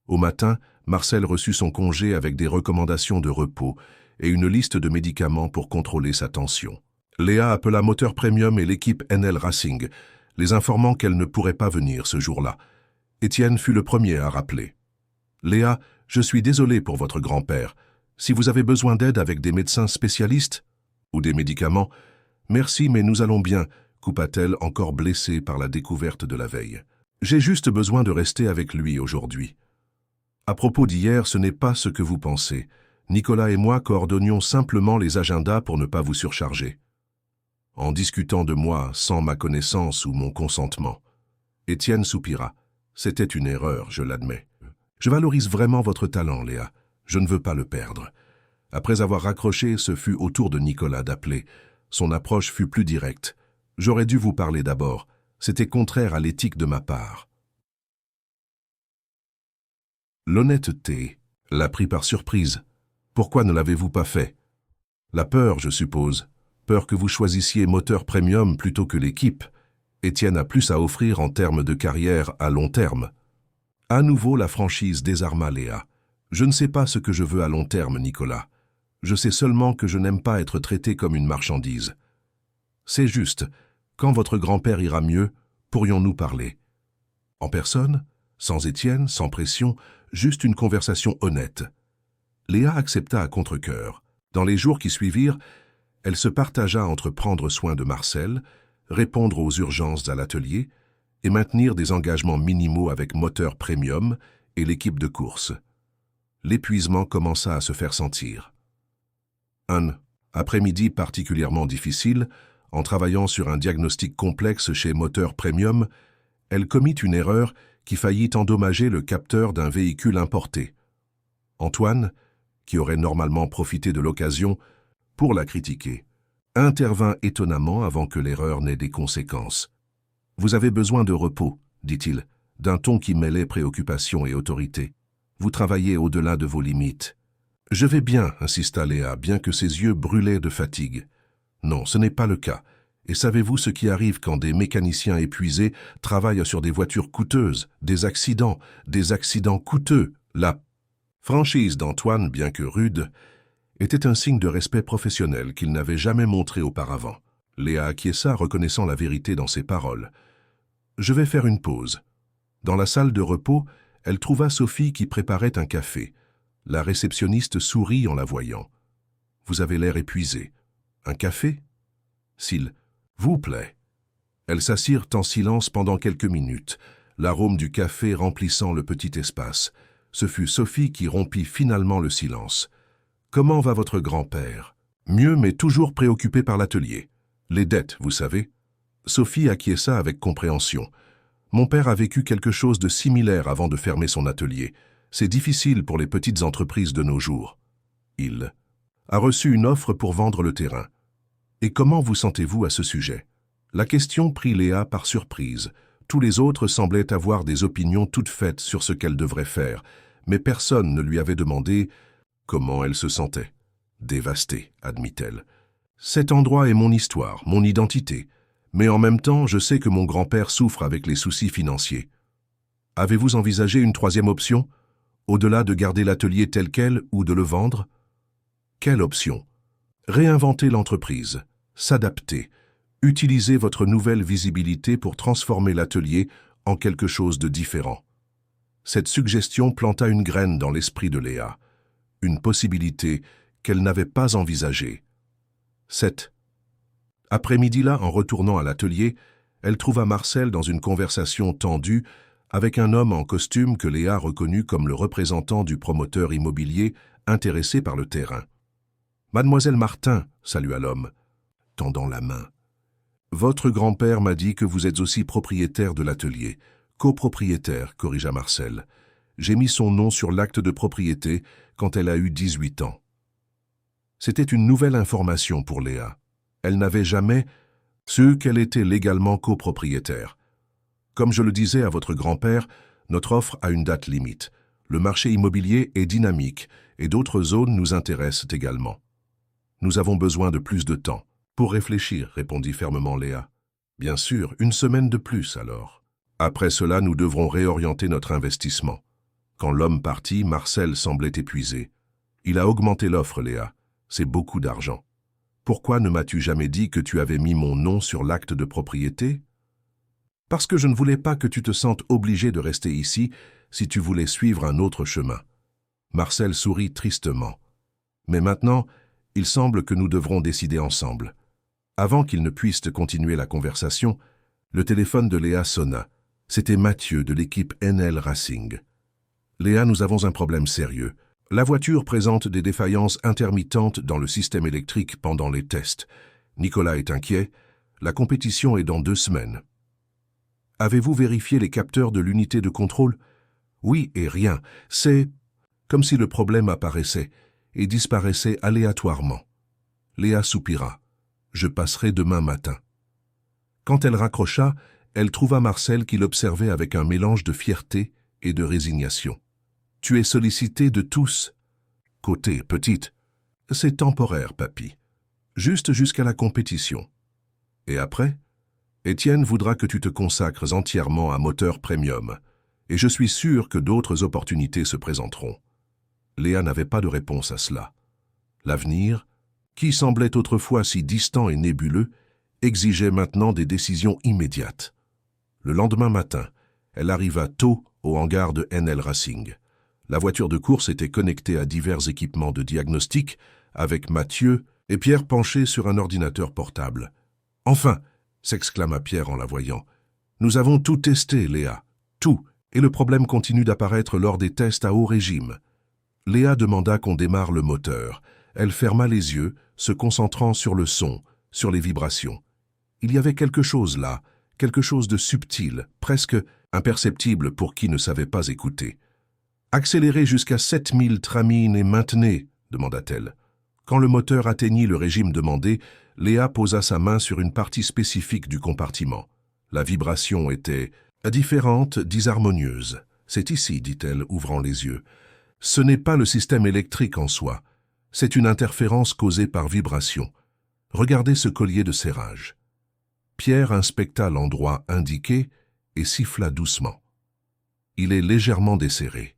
Au matin, Marcel reçut son congé avec des recommandations de repos et une liste de médicaments pour contrôler sa tension. Léa appela Moteur Premium et l'équipe NL Racing, les informant qu'elle ne pourrait pas venir ce jour-là. Étienne fut le premier à rappeler. « Léa, je suis désolé pour votre grand-père. Si vous avez besoin d'aide avec des médecins spécialistes ou des médicaments, merci mais nous allons bien, » coupa-t-elle encore blessée par la découverte de la veille. « J'ai juste besoin de rester avec lui aujourd'hui. » À propos d'hier, ce n'est pas ce que vous pensez. Nicolas et moi coordonnions simplement les agendas pour ne pas vous surcharger. En discutant de moi sans ma connaissance ou mon consentement. Étienne soupira. C'était une erreur, je l'admets. Je valorise vraiment votre talent, Léa. Je ne veux pas le perdre. Après avoir raccroché, ce fut au tour de Nicolas d'appeler. Son approche fut plus directe. J'aurais dû vous parler d'abord. C'était contraire à l'éthique de ma part. L'honnêteté l'a pris par surprise. Pourquoi ne l'avez-vous pas fait? La peur, je suppose. Peur que vous choisissiez Moteur Premium plutôt que l'équipe. Étienne a plus à offrir en termes de carrière à long terme. À nouveau, la franchise désarma Léa. Je ne sais pas ce que je veux à long terme, Nicolas. Je sais seulement que je n'aime pas être traité comme une marchandise. C'est juste. Quand votre grand-père ira mieux, pourrions-nous parler? En personne? Sans Étienne, sans pression, juste une conversation honnête. Léa accepta à contre-cœur. Dans les jours qui suivirent, elle se partagea entre prendre soin de Marcel, répondre aux urgences à l'atelier et maintenir des engagements minimaux avec Moteur Premium et l'équipe de course. L'épuisement commença à se faire sentir. Un après-midi particulièrement difficile, en travaillant sur un diagnostic complexe chez Moteur Premium, elle commit une erreur qui faillit endommager le capteur d'un véhicule importé. Antoine, qui aurait normalement profité de l'occasion pour la critiquer, intervint étonnamment avant que l'erreur n'ait des conséquences. « Vous avez besoin de repos, » dit-il, d'un ton qui mêlait préoccupation et autorité. « Vous travaillez au-delà de vos limites. »« Je vais bien, » insista Léa, bien que ses yeux brûlaient de fatigue. « Non, ce n'est pas le cas. Et savez-vous ce qui arrive quand des mécaniciens épuisés travaillent sur des voitures coûteuses, des accidents coûteux? La franchise d'Antoine, bien que rude, était un signe de respect professionnel qu'il n'avait jamais montré auparavant. Léa acquiesça, reconnaissant la vérité dans ses paroles. « Je vais faire une pause. » Dans la salle de repos, elle trouva Sophie qui préparait un café. La réceptionniste sourit en la voyant. « Vous avez l'air épuisé. Un café ?»« S'il vous plaît. » Elles s'assirent en silence pendant quelques minutes, l'arôme du café remplissant le petit espace. Ce fut Sophie qui rompit finalement le silence. « Comment va votre grand-père ?»« Mieux, mais toujours préoccupé par l'atelier. Les dettes, vous savez. » Sophie acquiesça avec compréhension. « Mon père a vécu quelque chose de similaire avant de fermer son atelier. C'est difficile pour les petites entreprises de nos jours. Il a reçu une offre pour vendre le terrain. Et comment vous sentez-vous à ce sujet ?» La question prit Léa par surprise. Tous les autres semblaient avoir des opinions toutes faites sur ce qu'elle devrait faire, mais personne ne lui avait demandé comment elle se sentait. « Dévastée, admit-elle. Cet endroit est mon histoire, mon identité. Mais en même temps, je sais que mon grand-père souffre avec les soucis financiers. Avez-vous envisagé une troisième option, au-delà de garder l'atelier tel quel ou de le vendre? Quelle option? Réinventer l'entreprise, s'adapter, utiliser votre nouvelle visibilité pour transformer l'atelier en quelque chose de différent. Cette suggestion planta une graine dans l'esprit de Léa, une possibilité qu'elle n'avait pas envisagée. Cet après-midi-là, en retournant à l'atelier, elle trouva Marcel dans une conversation tendue avec un homme en costume que Léa reconnut comme le représentant du promoteur immobilier intéressé par le terrain. « Mademoiselle Martin », salua l'homme, tendant la main. « Votre grand-père m'a dit que vous êtes aussi propriétaire de l'atelier. »« Copropriétaire », corrigea Marcel. « J'ai mis son nom sur l'acte de propriété quand elle a eu 18 ans. » C'était une nouvelle information pour Léa. Elle n'avait jamais su qu'elle était légalement copropriétaire. Comme je le disais à votre grand-père, notre offre a une date limite. Le marché immobilier est dynamique et d'autres zones nous intéressent également. Nous avons besoin de plus de temps. Pour réfléchir, répondit fermement Léa. Bien sûr, une semaine de plus alors. Après cela, nous devrons réorienter notre investissement. Quand l'homme partit, Marcel semblait épuisé. Il a augmenté l'offre, Léa. C'est beaucoup d'argent. Pourquoi ne m'as-tu jamais dit que tu avais mis mon nom sur l'acte de propriété? Parce que je ne voulais pas que tu te sentes obligé de rester ici si tu voulais suivre un autre chemin. Marcel sourit tristement. Mais maintenant, il semble que nous devrons décider ensemble. Avant qu'il ne puisse continuer la conversation, le téléphone de Léa sonna. C'était Mathieu de l'équipe NL Racing. Léa, nous avons un problème sérieux. La voiture présente des défaillances intermittentes dans le système électrique pendant les tests. Nicolas est inquiet. La compétition est dans 2 semaines. Avez-vous vérifié les capteurs de l'unité de contrôle? Oui et rien. C'est comme si le problème apparaissait et disparaissait aléatoirement. Léa soupira. Je passerai demain matin. Quand elle raccrocha, elle trouva Marcel qui l'observait avec un mélange de fierté et de résignation. Tu es sollicité de tous. Côté, petite. C'est temporaire, papy. Juste jusqu'à la compétition. Et après? Étienne voudra que tu te consacres entièrement à Moteur Premium, et je suis sûr que d'autres opportunités se présenteront. Léa n'avait pas de réponse à cela. L'avenir, qui semblait autrefois si distant et nébuleux, exigeait maintenant des décisions immédiates. Le lendemain matin, elle arriva tôt au hangar de NL Racing. La voiture de course était connectée à divers équipements de diagnostic, avec Mathieu et Pierre penchés sur un ordinateur portable. « Enfin !» s'exclama Pierre en la voyant. « Nous avons tout testé, Léa. Tout. Et le problème continue d'apparaître lors des tests à haut régime. » Léa demanda qu'on démarre le moteur. Elle ferma les yeux, se concentrant sur le son, sur les vibrations. Il y avait quelque chose là, quelque chose de subtil, presque imperceptible pour qui ne savait pas écouter. « Accélérez jusqu'à 7000 tramines et maintenez, demanda-t-elle. Quand le moteur atteignit le régime demandé, Léa posa sa main sur une partie spécifique du compartiment. La vibration était différente, disharmonieuse. « C'est ici, dit-elle, ouvrant les yeux. Ce n'est pas le système électrique en soi. C'est une interférence causée par vibration. Regardez ce collier de serrage. » Pierre inspecta l'endroit indiqué et siffla doucement. Il est légèrement desserré.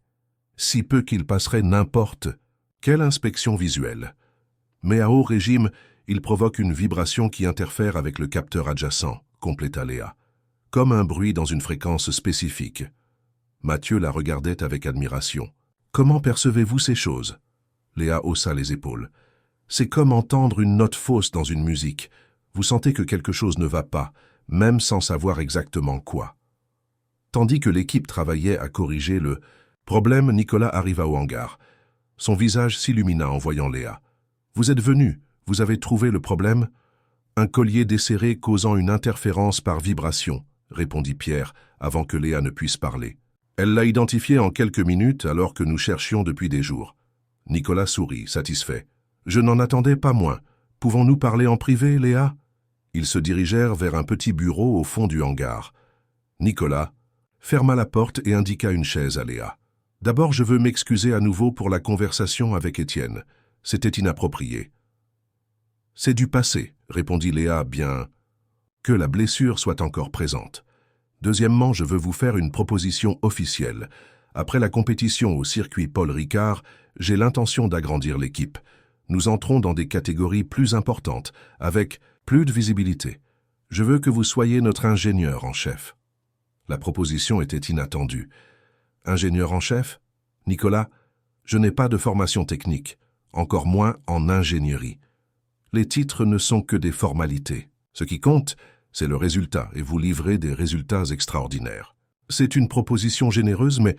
Si peu qu'il passerait n'importe quelle inspection visuelle. Mais à haut régime, il provoque une vibration qui interfère avec le capteur adjacent, compléta Léa, comme un bruit dans une fréquence spécifique. Mathieu la regardait avec admiration. « Comment percevez-vous ces choses ?» Léa haussa les épaules. « C'est comme entendre une note fausse dans une musique. Vous sentez que quelque chose ne va pas, même sans savoir exactement quoi. » Tandis que l'équipe travaillait à corriger le problème, Nicolas arriva au hangar. Son visage s'illumina en voyant Léa. « Vous êtes venu, vous avez trouvé le problème ?»« Un collier desserré causant une interférence par vibration, » répondit Pierre, avant que Léa ne puisse parler. Elle l'a identifié en quelques minutes alors que nous cherchions depuis des jours. Nicolas sourit, satisfait. « Je n'en attendais pas moins. Pouvons-nous parler en privé, Léa ?» Ils se dirigèrent vers un petit bureau au fond du hangar. Nicolas ferma la porte et indiqua une chaise à Léa. « D'abord, je veux m'excuser à nouveau pour la conversation avec Étienne. C'était inapproprié. »« C'est du passé, » répondit Léa bien. « que la blessure soit encore présente. Deuxièmement, je veux vous faire une proposition officielle. Après la compétition au circuit Paul Ricard, j'ai l'intention d'agrandir l'équipe. Nous entrons dans des catégories plus importantes, avec plus de visibilité. Je veux que vous soyez notre ingénieur en chef. La proposition était inattendue. Ingénieur en chef? Nicolas, je n'ai pas de formation technique, encore moins en ingénierie. Les titres ne sont que des formalités. Ce qui compte, c'est le résultat, et vous livrez des résultats extraordinaires. C'est une proposition généreuse, mais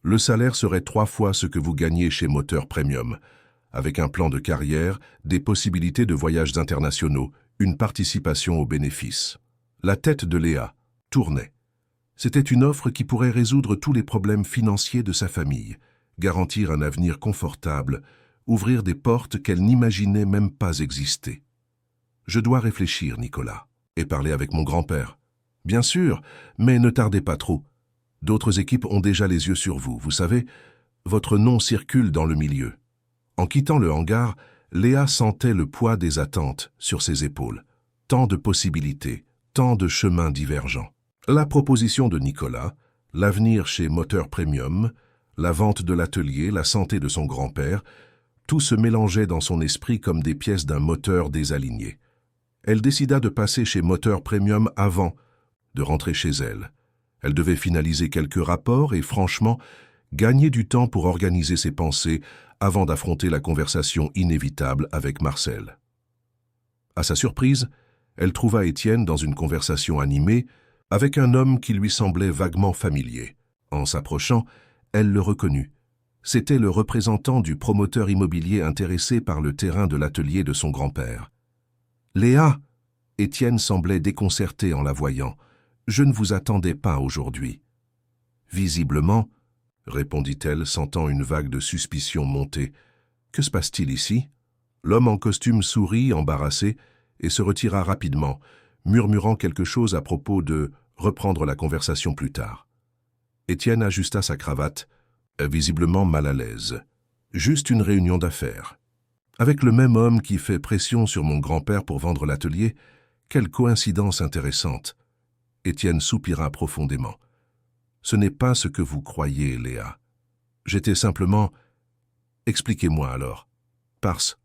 le salaire serait 3 fois ce que vous gagnez chez Moteur Premium, avec un plan de carrière, des possibilités de voyages internationaux, une participation aux bénéfices. La tête de Léa tournait. C'était une offre qui pourrait résoudre tous les problèmes financiers de sa famille, garantir un avenir confortable, ouvrir des portes qu'elle n'imaginait même pas exister. Je dois réfléchir, Nicolas, et parler avec mon grand-père. Bien sûr, mais ne tardez pas trop. D'autres équipes ont déjà les yeux sur vous, vous savez, votre nom circule dans le milieu. En quittant le hangar, Léa sentait le poids des attentes sur ses épaules. Tant de possibilités, tant de chemins divergents. La proposition de Nicolas, l'avenir chez Moteur Premium, la vente de l'atelier, la santé de son grand-père, tout se mélangeait dans son esprit comme des pièces d'un moteur désaligné. Elle décida de passer chez Moteur Premium avant de rentrer chez elle. Elle devait finaliser quelques rapports et, franchement, gagner du temps pour organiser ses pensées avant d'affronter la conversation inévitable avec Marcel. À sa surprise, elle trouva Étienne dans une conversation animée avec un homme qui lui semblait vaguement familier. En s'approchant, elle le reconnut. C'était le représentant du promoteur immobilier intéressé par le terrain de l'atelier de son grand-père. « Léa !» Étienne semblait déconcerté en la voyant. « Je ne vous attendais pas aujourd'hui. »« Visiblement, » répondit-elle, sentant une vague de suspicion monter. « Que se passe-t-il ici ?» L'homme en costume sourit, embarrassé, et se retira rapidement, murmurant quelque chose à propos de reprendre la conversation plus tard. Étienne ajusta sa cravate, visiblement mal à l'aise. Juste une réunion d'affaires. Avec le même homme qui fait pression sur mon grand-père pour vendre l'atelier, quelle coïncidence intéressante. Étienne soupira profondément. Ce n'est pas ce que vous croyez, Léa. J'étais simplement... Expliquez-moi alors. Parce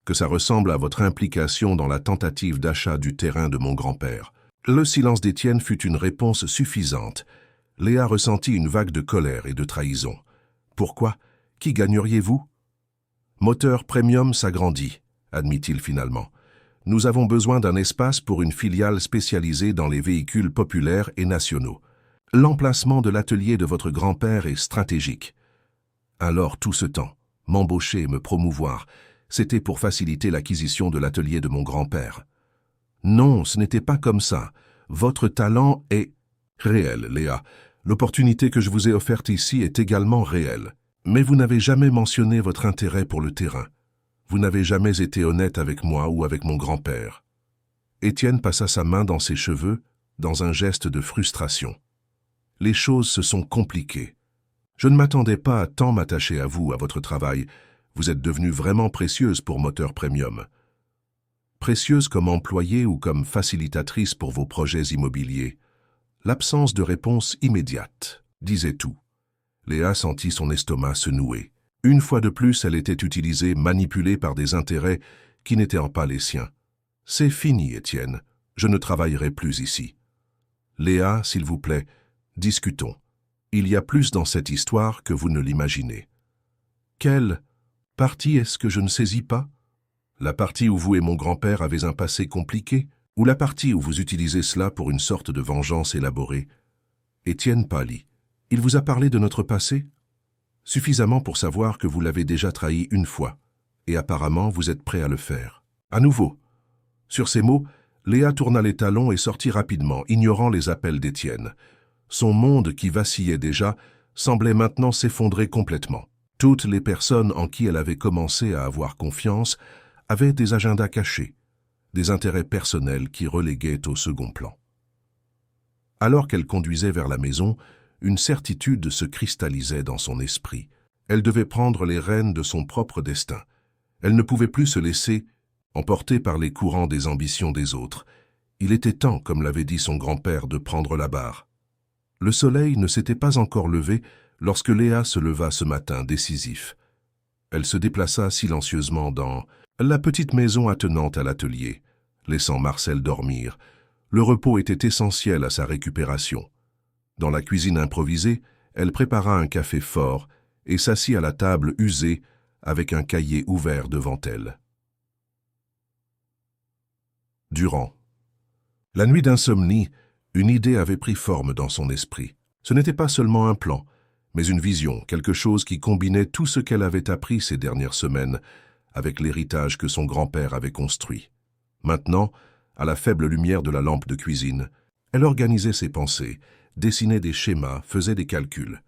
que ça ressemble à votre implication dans la tentative d'achat du terrain de mon grand-père. Le silence d'Étienne fut une réponse suffisante. Léa ressentit une vague de colère et de trahison. Pourquoi? Qui gagneriez-vous? Moteur Premium s'agrandit, admit-il finalement. Nous avons besoin d'un espace pour une filiale spécialisée dans les véhicules populaires et nationaux. L'emplacement de l'atelier de votre grand-père est stratégique. Alors tout ce temps, m'embaucher et me promouvoir, c'était pour faciliter l'acquisition de l'atelier de mon grand-père. Non, ce n'était pas comme ça. Votre talent est réel, Léa. L'opportunité que je vous ai offerte ici est également réelle. Mais vous n'avez jamais mentionné votre intérêt pour le terrain. Vous n'avez jamais été honnête avec moi ou avec mon grand-père. Étienne passa sa main dans ses cheveux, dans un geste de frustration. Les choses se sont compliquées. Je ne m'attendais pas à tant m'attacher à vous, à votre travail. Vous êtes devenue vraiment précieuse pour Moteur Premium. Précieuse comme employée ou comme facilitatrice pour vos projets immobiliers. L'absence de réponse immédiate disait tout. Léa sentit son estomac se nouer. Une fois de plus, elle était utilisée, manipulée par des intérêts qui n'étaient pas les siens. « C'est fini, Étienne. Je ne travaillerai plus ici. »« Léa, s'il vous plaît, discutons. Il y a plus dans cette histoire que vous ne l'imaginez. » « Quelle partie est-ce que je ne saisis pas? La partie où vous et mon grand-père avez un passé compliqué? Ou la partie où vous utilisez cela pour une sorte de vengeance élaborée? » Étienne pâlit. « Il vous a parlé de notre passé? Suffisamment pour savoir que vous l'avez déjà trahi une fois, et apparemment vous êtes prêt à le faire. À nouveau. » Sur ces mots, Léa tourna les talons et sortit rapidement, ignorant les appels d'Étienne. Son monde, qui vacillait déjà, semblait maintenant s'effondrer complètement. Toutes les personnes en qui elle avait commencé à avoir confiance avaient des agendas cachés, des intérêts personnels qui reléguaient au second plan. Alors qu'elle conduisait vers la maison, une certitude se cristallisait dans son esprit. Elle devait prendre les rênes de son propre destin. Elle ne pouvait plus se laisser emporter par les courants des ambitions des autres. Il était temps, comme l'avait dit son grand-père, de prendre la barre. Le soleil ne s'était pas encore levé lorsque Léa se leva ce matin décisif. Elle se déplaça silencieusement dans la petite maison attenante à l'atelier, laissant Marcel dormir. Le repos était essentiel à sa récupération. Dans la cuisine improvisée, elle prépara un café fort et s'assit à la table usée avec un cahier ouvert devant elle. Durand. La nuit d'insomnie, une idée avait pris forme dans son esprit. Ce n'était pas seulement un plan, mais une vision, quelque chose qui combinait tout ce qu'elle avait appris ces dernières semaines avec l'héritage que son grand-père avait construit. Maintenant, à la faible lumière de la lampe de cuisine, elle organisait ses pensées, dessinait des schémas, faisait des calculs.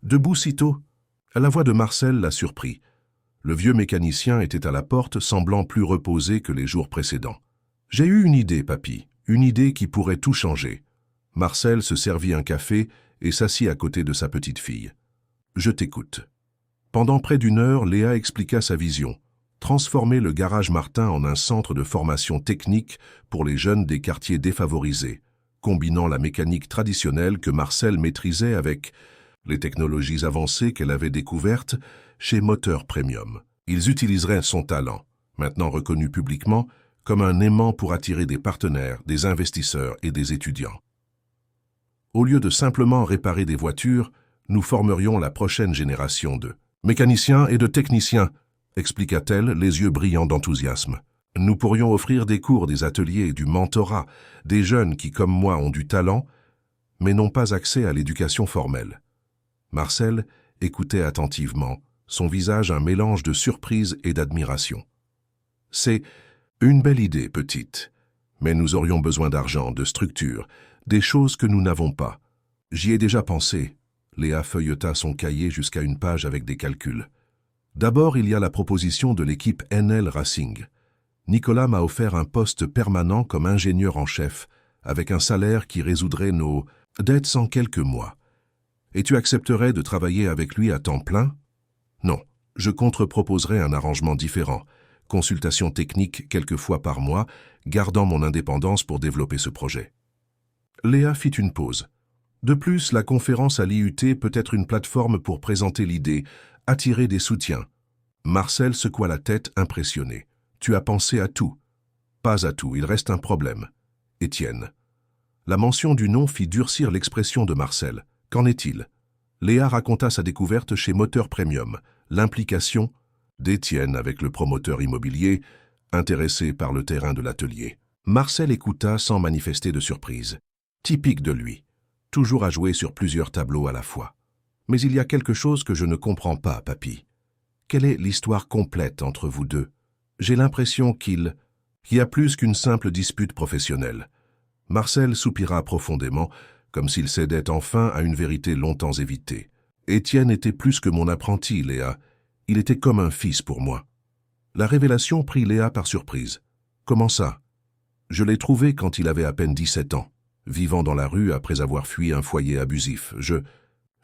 Debout sitôt, la voix de Marcel la surprit. Le vieux mécanicien était à la porte, semblant plus reposé que les jours précédents. « J'ai eu une idée, papy, une idée qui pourrait tout changer. » Marcel se servit un café et s'assit à côté de sa petite fille. « Je t'écoute. » Pendant près d'une heure, Léa expliqua sa vision. Transformer le garage Martin en un centre de formation technique pour les jeunes des quartiers défavorisés, combinant la mécanique traditionnelle que Marcel maîtrisait avec les technologies avancées qu'elle avait découvertes chez Moteur Premium. Ils utiliseraient son talent, maintenant reconnu publiquement, comme un aimant pour attirer des partenaires, des investisseurs et des étudiants. Au lieu de simplement réparer des voitures, nous formerions la prochaine génération de mécaniciens et de techniciens, expliqua-t-elle, les yeux brillants d'enthousiasme. Nous pourrions offrir des cours, des ateliers, du mentorat, des jeunes qui, comme moi, ont du talent, mais n'ont pas accès à l'éducation formelle. Marcel écoutait attentivement, son visage un mélange de surprise et d'admiration. C'est une belle idée, petite, mais nous aurions besoin d'argent, de structure, des choses que nous n'avons pas. J'y ai déjà pensé. Léa feuilleta son cahier jusqu'à une page avec des calculs. D'abord, il y a la proposition de l'équipe NL Racing. Nicolas m'a offert un poste permanent comme ingénieur en chef, avec un salaire qui résoudrait nos dettes en quelques mois. Et tu accepterais de travailler avec lui à temps plein? Non, je contre-proposerais un arrangement différent. Consultation technique quelques fois par mois, gardant mon indépendance pour développer ce projet. Léa fit une pause. De plus, la conférence à l'IUT peut être une plateforme pour présenter l'idée, attirer des soutiens. Marcel secoua la tête impressionné. Tu as pensé à tout. Pas à tout, il reste un problème. Étienne. La mention du nom fit durcir l'expression de Marcel. Qu'en est-il? Léa raconta sa découverte chez Moteur Premium, l'implication d'Étienne avec le promoteur immobilier, intéressé par le terrain de l'atelier. Marcel écouta sans manifester de surprise. Typique de lui, toujours à jouer sur plusieurs tableaux à la fois. Mais il y a quelque chose que je ne comprends pas, papy. Quelle est l'histoire complète entre vous deux? J'ai l'impression qu'il y a plus qu'une simple dispute professionnelle. Marcel soupira profondément, comme s'il cédait enfin à une vérité longtemps évitée. Étienne était plus que mon apprenti, Léa. Il était comme un fils pour moi. La révélation prit Léa par surprise. Comment ça? Je l'ai trouvé quand il avait à peine 17 ans, vivant dans la rue après avoir fui un foyer abusif. Je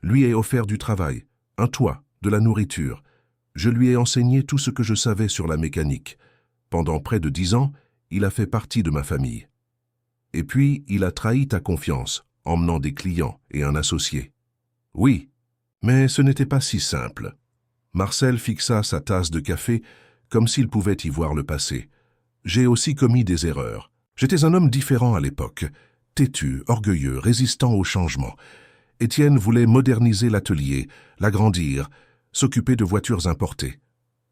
lui ai offert du travail, un toit, de la nourriture. Je lui ai enseigné tout ce que je savais sur la mécanique. Pendant près de 10 ans, il a fait partie de ma famille. Et puis, il a trahi ta confiance, emmenant des clients et un associé. Oui, mais ce n'était pas si simple. Marcel fixa sa tasse de café comme s'il pouvait y voir le passé. J'ai aussi commis des erreurs. J'étais un homme différent à l'époque, têtu, orgueilleux, résistant au changement. Étienne voulait moderniser l'atelier, l'agrandir, s'occuper de voitures importées.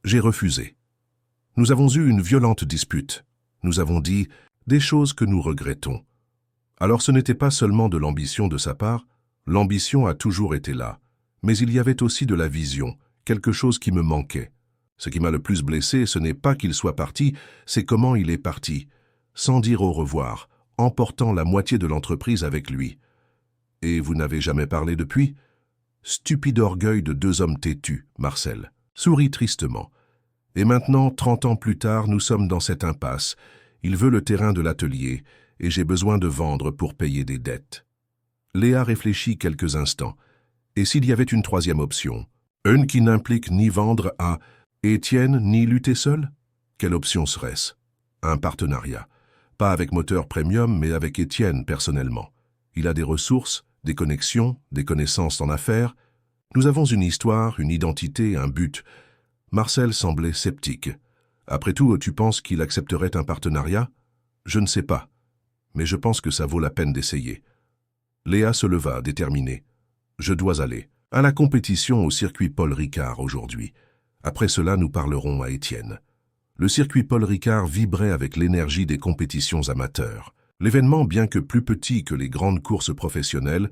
J'ai refusé. Nous avons eu une violente dispute. Nous avons dit des choses que nous regrettons. Alors ce n'était pas seulement de l'ambition de sa part, l'ambition a toujours été là, mais il y avait aussi de la vision, quelque chose qui me manquait. Ce qui m'a le plus blessé, ce n'est pas qu'il soit parti, c'est comment il est parti, sans dire au revoir, emportant la moitié de l'entreprise avec lui. Et vous n'avez jamais parlé depuis? Stupide orgueil de 2 hommes têtus, Marcel. Sourit tristement. Et maintenant, 30 ans plus tard, nous sommes dans cette impasse. Il veut le terrain de l'atelier, et j'ai besoin de vendre pour payer des dettes. Léa réfléchit quelques instants. Et s'il y avait une troisième option? Une qui n'implique ni vendre à Étienne, ni lutter seul? Quelle option serait-ce? Un partenariat. Pas avec moteur premium, mais avec Étienne personnellement. Il a des ressources, des connexions, des connaissances en affaires. Nous avons une histoire, une identité, un but. Marcel semblait sceptique. Après tout, tu penses qu'il accepterait un partenariat? Je ne sais pas, mais je pense que ça vaut la peine d'essayer. Léa se leva, déterminée. Je dois aller à la compétition au circuit Paul Ricard aujourd'hui. Après cela, nous parlerons à Étienne. Le circuit Paul Ricard vibrait avec l'énergie des compétitions amateurs. L'événement, bien que plus petit que les grandes courses professionnelles,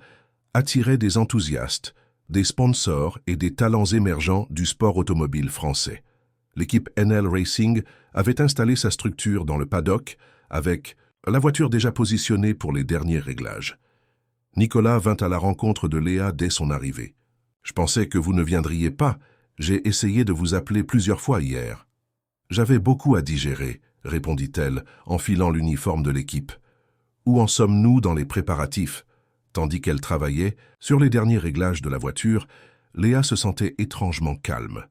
attirait des enthousiastes, des sponsors et des talents émergents du sport automobile français. L'équipe NL Racing avait installé sa structure dans le paddock avec la voiture déjà positionnée pour les derniers réglages. Nicolas vint à la rencontre de Léa dès son arrivée. « Je pensais que vous ne viendriez pas. J'ai essayé de vous appeler plusieurs fois hier. »« J'avais beaucoup à digérer, » répondit-elle, enfilant l'uniforme de l'équipe. « Où en sommes-nous dans les préparatifs ?» Tandis qu'elle travaillait sur les derniers réglages de la voiture, Léa se sentait étrangement calme.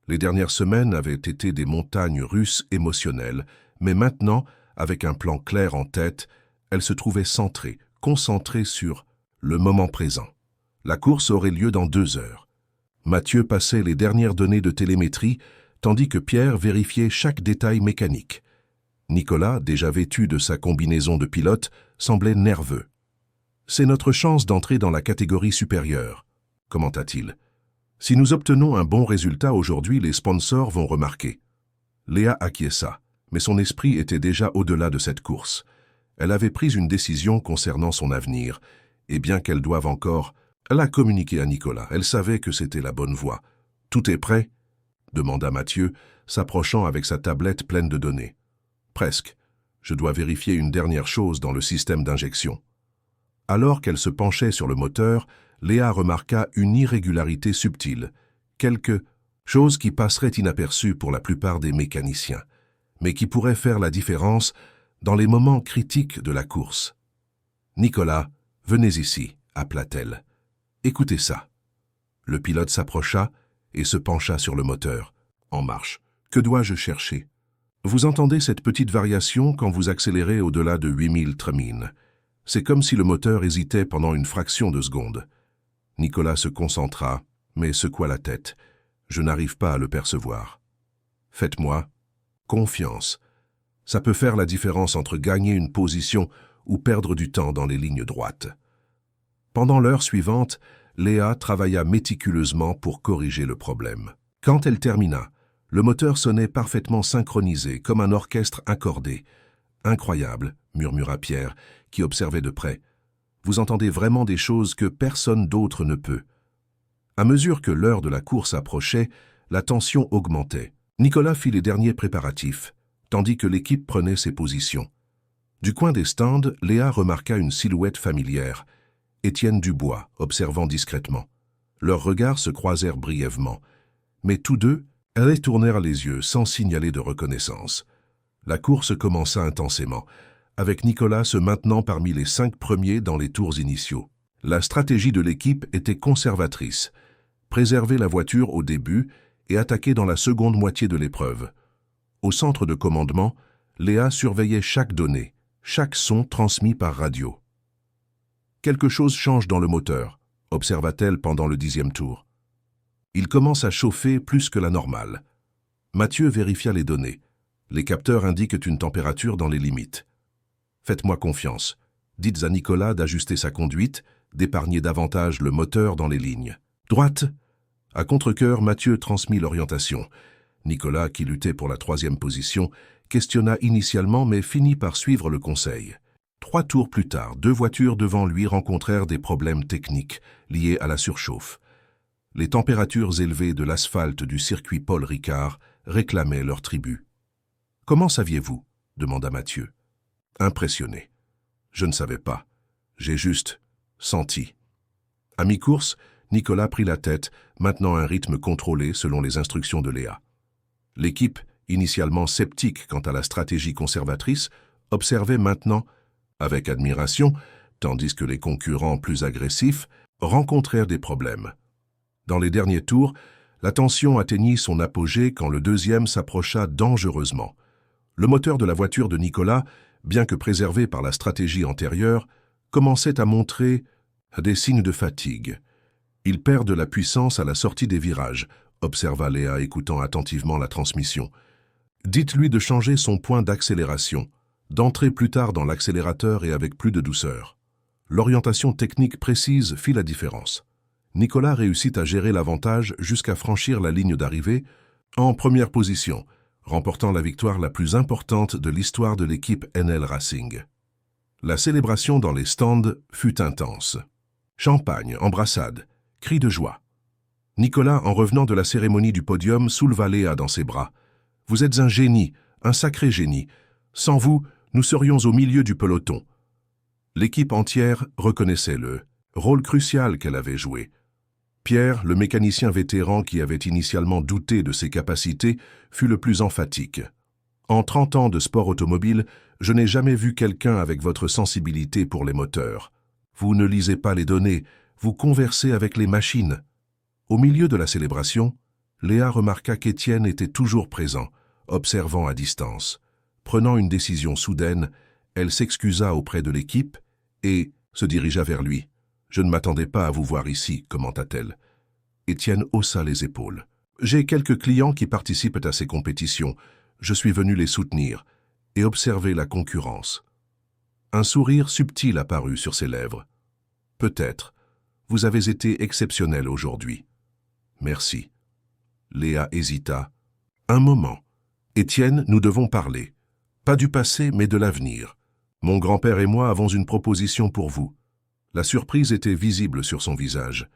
Les dernières semaines avaient été des montagnes russes émotionnelles, mais maintenant, avec un plan clair en tête, elle se trouvait centrée, concentrée sur le moment présent. La course aurait lieu dans 2 heures. Mathieu passait les dernières données de télémétrie, tandis que Pierre vérifiait chaque détail mécanique. Nicolas, déjà vêtu de sa combinaison de pilote, semblait nerveux. « C'est notre chance d'entrer dans la catégorie supérieure », commenta-t-il. « Si nous obtenons un bon résultat aujourd'hui, les sponsors vont remarquer. » Léa acquiesça, mais son esprit était déjà au-delà de cette course. Elle avait pris une décision concernant son avenir, et bien qu'elle doive encore la communiquer à Nicolas, elle savait que c'était la bonne voie. « Tout est prêt ?» demanda Mathieu, s'approchant avec sa tablette pleine de données. « Presque. Je dois vérifier une dernière chose dans le système d'injection. » Alors qu'elle se penchait sur le moteur, Léa remarqua une irrégularité subtile, quelque chose qui passerait inaperçue pour la plupart des mécaniciens, mais qui pourrait faire la différence dans les moments critiques de la course. « Nicolas, venez ici », appela-t-elle. « Écoutez ça. » Le pilote s'approcha et se pencha sur le moteur. « En marche. Que dois-je chercher ?»« Vous entendez cette petite variation quand vous accélérez au-delà de 8000 trémines. C'est comme si le moteur hésitait pendant une fraction de seconde. » Nicolas se concentra, mais secoua la tête. « Je n'arrive pas à le percevoir. »« Faites-moi confiance. Ça peut faire la différence entre gagner une position ou perdre du temps dans les lignes droites. » Pendant l'heure suivante, Léa travailla méticuleusement pour corriger le problème. Quand elle termina, le moteur sonnait parfaitement synchronisé, comme un orchestre accordé. « Incroyable », murmura Pierre, qui observait de près. « Vous entendez vraiment des choses que personne d'autre ne peut. » À mesure que l'heure de la course approchait, la tension augmentait. Nicolas fit les derniers préparatifs, tandis que l'équipe prenait ses positions. Du coin des stands, Léa remarqua une silhouette familière, Étienne Dubois, observant discrètement. Leurs regards se croisèrent brièvement, mais tous deux, elles tournèrent les yeux sans signaler de reconnaissance. La course commença intensément, avec Nicolas se maintenant parmi les 5 premiers dans les tours initiaux. La stratégie de l'équipe était conservatrice, préserver la voiture au début et attaquer dans la seconde moitié de l'épreuve. Au centre de commandement, Léa surveillait chaque donnée, chaque son transmis par radio. « Quelque chose change dans le moteur », observa-t-elle pendant le 10e tour. « Il commence à chauffer plus que la normale. » Mathieu vérifia les données. Les capteurs indiquent une température dans les limites. « Faites-moi confiance. Dites à Nicolas d'ajuster sa conduite, d'épargner davantage le moteur dans les lignes. Droite !» À contre-cœur, Mathieu transmit l'orientation. Nicolas, qui luttait pour la 3e position, questionna initialement mais finit par suivre le conseil. 3 tours plus tard, 2 voitures devant lui rencontrèrent des problèmes techniques liés à la surchauffe. Les températures élevées de l'asphalte du circuit Paul Ricard réclamaient leur tribut. « Comment saviez-vous » demanda Mathieu. Impressionné. « Je ne savais pas. J'ai juste senti. » À mi-course, Nicolas prit la tête, maintenant un rythme contrôlé selon les instructions de Léa. L'équipe, initialement sceptique quant à la stratégie conservatrice, observait maintenant avec admiration, tandis que les concurrents plus agressifs rencontrèrent des problèmes. Dans les derniers tours, la tension atteignit son apogée quand le 2e s'approcha dangereusement. Le moteur de la voiture de Nicolas bien que préservé par la stratégie antérieure, commençait à montrer des signes de fatigue. Il perd de la puissance à la sortie des virages, observa Léa écoutant attentivement la transmission. Dites-lui de changer son point d'accélération, d'entrer plus tard dans l'accélérateur et avec plus de douceur. L'orientation technique précise fit la différence. Nicolas réussit à gérer l'avantage jusqu'à franchir la ligne d'arrivée en première position, remportant la victoire la plus importante de l'histoire de l'équipe NL Racing. La célébration dans les stands fut intense. Champagne, embrassades, cris de joie. Nicolas, en revenant de la cérémonie du podium, souleva Léa dans ses bras. « Vous êtes un génie, un sacré génie. Sans vous, nous serions au milieu du peloton. » L'équipe entière reconnaissait le rôle crucial qu'elle avait joué. Pierre, le mécanicien vétéran qui avait initialement douté de ses capacités, fut le plus emphatique. « En 30 ans de sport automobile, je n'ai jamais vu quelqu'un avec votre sensibilité pour les moteurs. Vous ne lisez pas les données, vous conversez avec les machines. » Au milieu de la célébration, Léa remarqua qu'Étienne était toujours présent, observant à distance. Prenant une décision soudaine, elle s'excusa auprès de l'équipe et se dirigea vers lui. « Je ne m'attendais pas à vous voir ici, » commenta-t-elle. Étienne haussa les épaules. « J'ai quelques clients qui participent à ces compétitions. Je suis venu les soutenir et observer la concurrence. » Un sourire subtil apparut sur ses lèvres. « Peut-être. Vous avez été exceptionnel aujourd'hui. » « Merci. » Léa hésita. « Un moment. Étienne, nous devons parler. Pas du passé, mais de l'avenir. Mon grand-père et moi avons une proposition pour vous. » La surprise était visible sur son visage.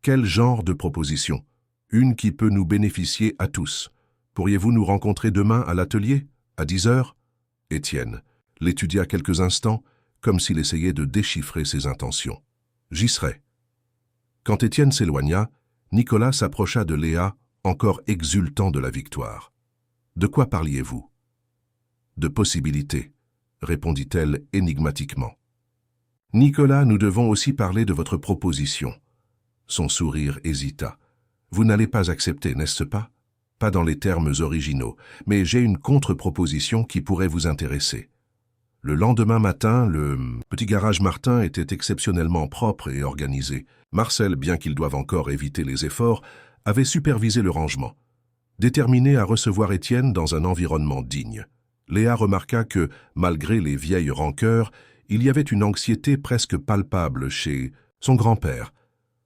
Quel genre de proposition? Une qui peut nous bénéficier à tous. Pourriez-vous nous rencontrer demain à l'atelier, à 10 heures? Étienne l'étudia quelques instants, comme s'il essayait de déchiffrer ses intentions. J'y serai. Quand Étienne s'éloigna, Nicolas s'approcha de Léa, encore exultant de la victoire. « De quoi parliez-vous ?»« De possibilités, » répondit-elle énigmatiquement. « Nicolas, nous devons aussi parler de votre proposition. » Son sourire hésita. « Vous n'allez pas accepter, n'est-ce pas? Pas dans les termes originaux, mais j'ai une contre-proposition qui pourrait vous intéresser. » Le lendemain matin, le petit garage Martin était exceptionnellement propre et organisé. Marcel, bien qu'il doive encore éviter les efforts, avait supervisé le rangement. Déterminé à recevoir Étienne dans un environnement digne, Léa remarqua que, malgré les vieilles rancœurs, il y avait une anxiété presque palpable chez son grand-père,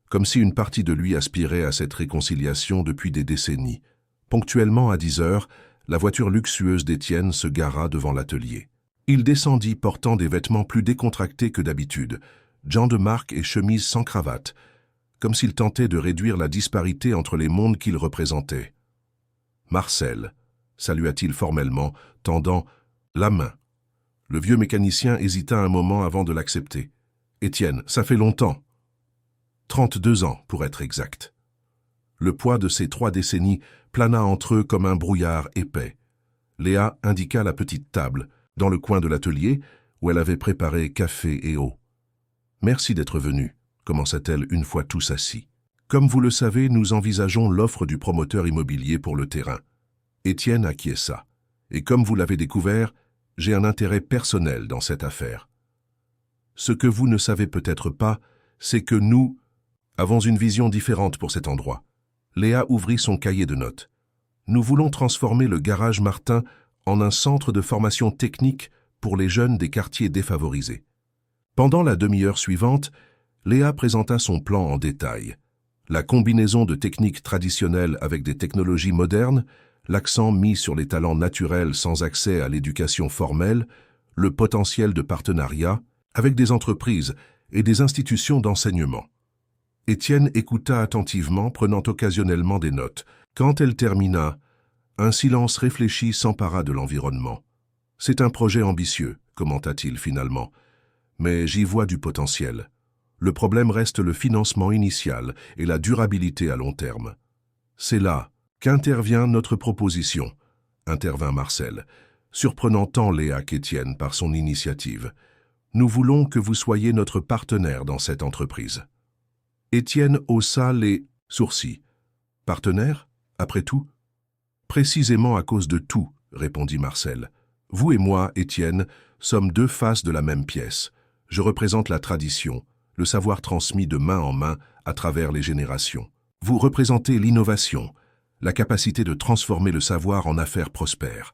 comme si une partie de lui aspirait à cette réconciliation depuis des décennies. Ponctuellement à 10 heures, la voiture luxueuse d'Étienne se gara devant l'atelier. Il descendit portant des vêtements plus décontractés que d'habitude, gants de marque et chemise sans cravate, comme s'il tentait de réduire la disparité entre les mondes qu'il représentait. « Marcel », salua-t-il formellement, tendant la main. Le vieux mécanicien hésita un moment avant de l'accepter. « Étienne, ça fait longtemps. » 32 ans, pour être exact. Le poids de ces 3 décennies plana entre eux comme un brouillard épais. Léa indiqua la petite table, dans le coin de l'atelier, où elle avait préparé café et eau. « Merci d'être venu, » commença-t-elle une fois tous assis. « Comme vous le savez, nous envisageons l'offre du promoteur immobilier pour le terrain. » Étienne acquiesça. « Et comme vous l'avez découvert, j'ai un intérêt personnel dans cette affaire. Ce que vous ne savez peut-être pas, c'est que nous avons une vision différente pour cet endroit. » Léa ouvrit son cahier de notes. « Nous voulons transformer le garage Martin en un centre de formation technique pour les jeunes des quartiers défavorisés. » Pendant la demi-heure suivante, Léa présenta son plan en détail. La combinaison de techniques traditionnelles avec des technologies modernes, l'accent mis sur les talents naturels sans accès à l'éducation formelle, le potentiel de partenariat avec des entreprises et des institutions d'enseignement. Étienne écouta attentivement, prenant occasionnellement des notes. Quand elle termina, un silence réfléchi s'empara de l'environnement. « C'est un projet ambitieux, » commenta-t-il finalement, « mais j'y vois du potentiel. Le problème reste le financement initial et la durabilité à long terme. C'est là qu'intervient notre proposition, » intervint Marcel, surprenant tant Léa qu'Étienne par son initiative. « Nous voulons que vous soyez notre partenaire dans cette entreprise. » Étienne haussa les sourcils. « Partenaire, après tout ?»« Précisément à cause de tout, » répondit Marcel. Vous et moi, Étienne, sommes deux faces de la même pièce. Je représente la tradition, le savoir transmis de main en main à travers les générations. Vous représentez l'innovation, la capacité de transformer le savoir en affaires prospères.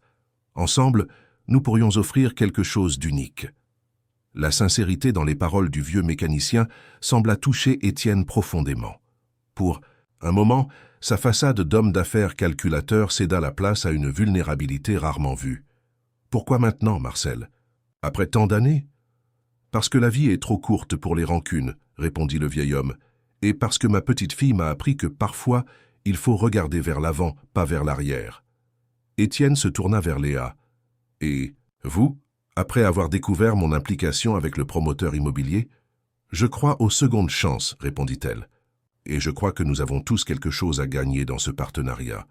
Ensemble, nous pourrions offrir quelque chose d'unique. La sincérité dans les paroles du vieux mécanicien sembla toucher Étienne profondément. Pour un moment, sa façade d'homme d'affaires calculateur céda la place à une vulnérabilité rarement vue. Pourquoi maintenant, Marcel? Après tant d'années? Parce que la vie est trop courte pour les rancunes, répondit le vieil homme, et parce que ma petite fille m'a appris que parfois, il faut regarder vers l'avant, pas vers l'arrière. Étienne se tourna vers Léa. Et vous, après avoir découvert mon implication avec le promoteur immobilier? Je crois aux secondes chances, répondit-elle. Et je crois que nous avons tous quelque chose à gagner dans ce partenariat.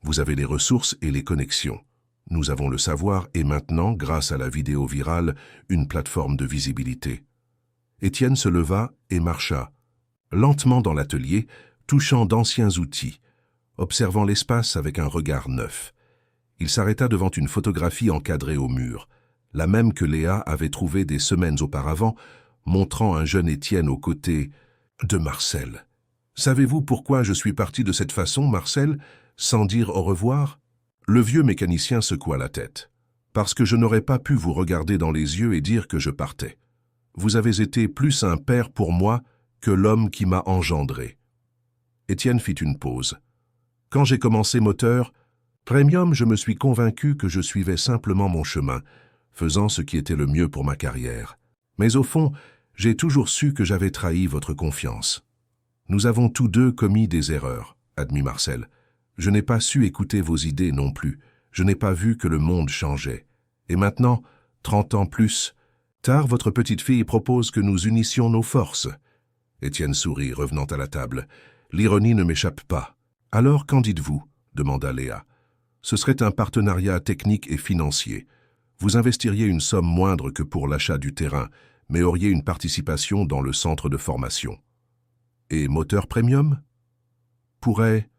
Vous avez les ressources et les connexions. Nous avons le savoir et maintenant, grâce à la vidéo virale, une plateforme de visibilité. Étienne se leva et marcha, lentement dans l'atelier, touchant d'anciens outils, observant l'espace avec un regard neuf. Il s'arrêta devant une photographie encadrée au mur, la même que Léa avait trouvée des semaines auparavant, montrant un jeune Étienne aux côtés de Marcel. « Savez-vous pourquoi je suis parti de cette façon, Marcel, sans dire au revoir ?» Le vieux mécanicien secoua la tête. « Parce que je n'aurais pas pu vous regarder dans les yeux et dire que je partais. Vous avez été plus un père pour moi que l'homme qui m'a engendré. » Étienne fit une pause. « Quand j'ai commencé moteur Premium, je me suis convaincu que je suivais simplement mon chemin, faisant ce qui était le mieux pour ma carrière. Mais au fond, j'ai toujours su que j'avais trahi votre confiance. Nous avons tous deux commis des erreurs, admit Marcel. Je n'ai pas su écouter vos idées non plus. Je n'ai pas vu que le monde changeait. Et maintenant, 30 ans plus tard, votre petite fille propose que nous unissions nos forces. » Étienne sourit, revenant à la table. « L'ironie ne m'échappe pas. Alors, qu'en dites-vous » demanda Léa. « Ce serait un partenariat technique et financier. Vous investiriez une somme moindre que pour l'achat du terrain, mais auriez une participation dans le centre de formation. Et Moteur Premium pourrait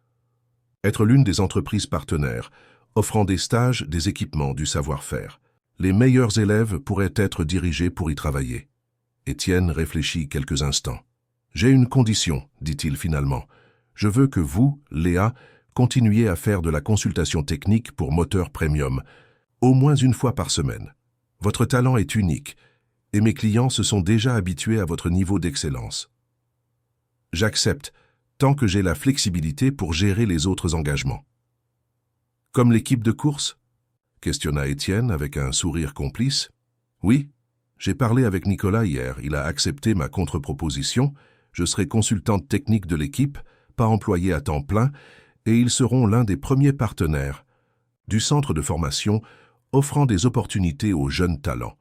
être l'une des entreprises partenaires, offrant des stages, des équipements, du savoir-faire. Les meilleurs élèves pourraient être dirigés pour y travailler. » Étienne réfléchit quelques instants. « J'ai une condition, dit-il finalement. Je veux que vous, Léa, continuiez à faire de la consultation technique pour Moteur Premium, au moins une fois par semaine. Votre talent est unique, et mes clients se sont déjà habitués à votre niveau d'excellence. J'accepte, tant que j'ai la flexibilité pour gérer les autres engagements. » « Comme l'équipe de course ?» questionna Étienne avec un sourire complice. « Oui, j'ai parlé avec Nicolas hier, il a accepté ma contre-proposition. Je serai consultante technique de l'équipe, pas employée à temps plein, et ils seront l'un des premiers partenaires du centre de formation offrant des opportunités aux jeunes talents. »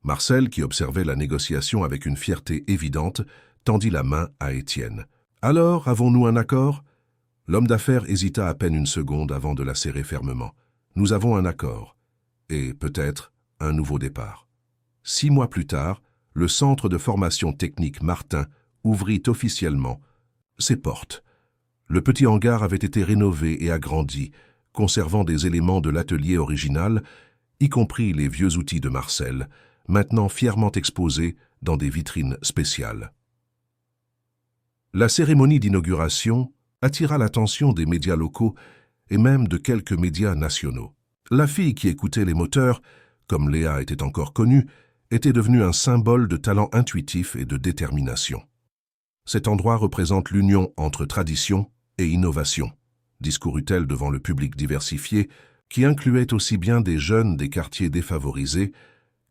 Marcel, qui observait la négociation avec une fierté évidente, tendit la main à Étienne. « Alors, avons-nous un accord ?» L'homme d'affaires hésita à peine une seconde avant de la serrer fermement. « Nous avons un accord. Et peut-être un nouveau départ. » 6 mois plus tard, le centre de formation technique Martin ouvrit officiellement ses portes. Le petit hangar avait été rénové et agrandi, conservant des éléments de l'atelier original, y compris les vieux outils de Marcel, maintenant fièrement exposés dans des vitrines spéciales. La cérémonie d'inauguration attira l'attention des médias locaux et même de quelques médias nationaux. La fille qui écoutait les moteurs, comme Léa était encore connue, était devenue un symbole de talent intuitif et de détermination. Cet endroit représente l'union entre tradition et innovation, discourut-elle devant le public diversifié, qui incluait aussi bien des jeunes des quartiers défavorisés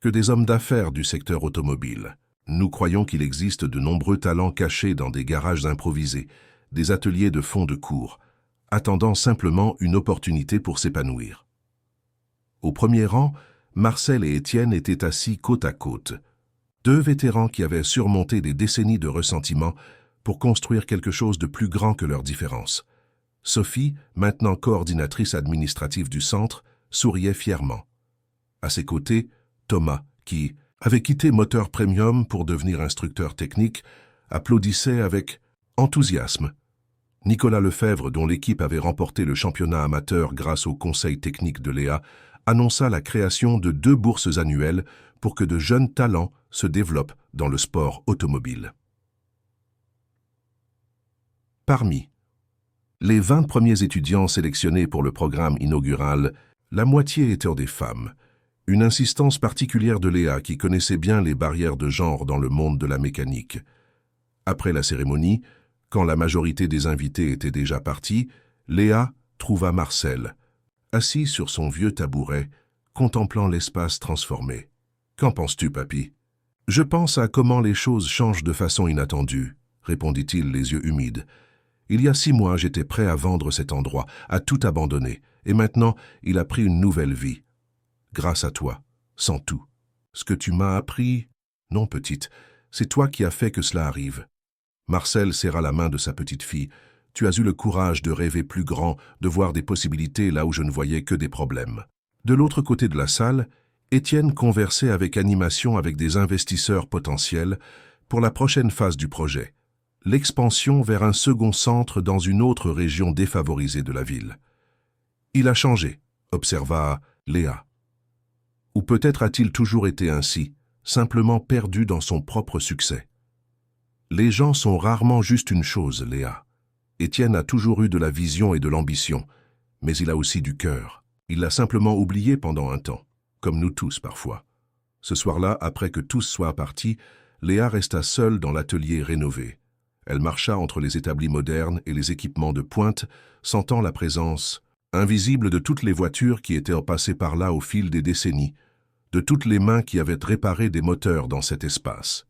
que des hommes d'affaires du secteur automobile. Nous croyons qu'il existe de nombreux talents cachés dans des garages improvisés, des ateliers de fond de cours, attendant simplement une opportunité pour s'épanouir. Au premier rang, Marcel et Étienne étaient assis côte à côte, 2 vétérans qui avaient surmonté des décennies de ressentiment pour construire quelque chose de plus grand que leurs différences. Sophie, maintenant coordinatrice administrative du centre, souriait fièrement. À ses côtés, Thomas, qui avait quitté Moteur Premium pour devenir instructeur technique, applaudissait avec enthousiasme. Nicolas Lefebvre, dont l'équipe avait remporté le championnat amateur grâce au conseil technique de Léa, annonça la création de 2 bourses annuelles pour que de jeunes talents se développent dans le sport automobile. Parmi les 20 premiers étudiants sélectionnés pour le programme inaugural, la moitié étaient des femmes, une insistance particulière de Léa qui connaissait bien les barrières de genre dans le monde de la mécanique. Après la cérémonie, quand la majorité des invités étaient déjà partis, Léa trouva Marcel, assis sur son vieux tabouret, contemplant l'espace transformé. « Qu'en penses-tu, papy ?»« Je pense à comment les choses changent de façon inattendue, » répondit-il les yeux humides. « Il y a 6 mois, j'étais prêt à vendre cet endroit, à tout abandonner, et maintenant, il a pris une nouvelle vie. Grâce à toi, sans tout. Ce que tu m'as appris... Non, petite, c'est toi qui as fait que cela arrive. » Marcel serra la main de sa petite fille. « Tu as eu le courage de rêver plus grand, de voir des possibilités là où je ne voyais que des problèmes. » De l'autre côté de la salle, Étienne conversait avec animation avec des investisseurs potentiels pour la prochaine phase du projet, l'expansion vers un second centre dans une autre région défavorisée de la ville. « Il a changé », observa Léa. Ou peut-être a-t-il toujours été ainsi, simplement perdu dans son propre succès. Les gens sont rarement juste une chose, Léa. Étienne a toujours eu de la vision et de l'ambition, mais il a aussi du cœur. Il l'a simplement oublié pendant un temps, comme nous tous parfois. Ce soir-là, après que tous soient partis, Léa resta seule dans l'atelier rénové. Elle marcha entre les établis modernes et les équipements de pointe, sentant la présence invisible de toutes les voitures qui étaient passées par là au fil des décennies, de toutes les mains qui avaient réparé des moteurs dans cet espace.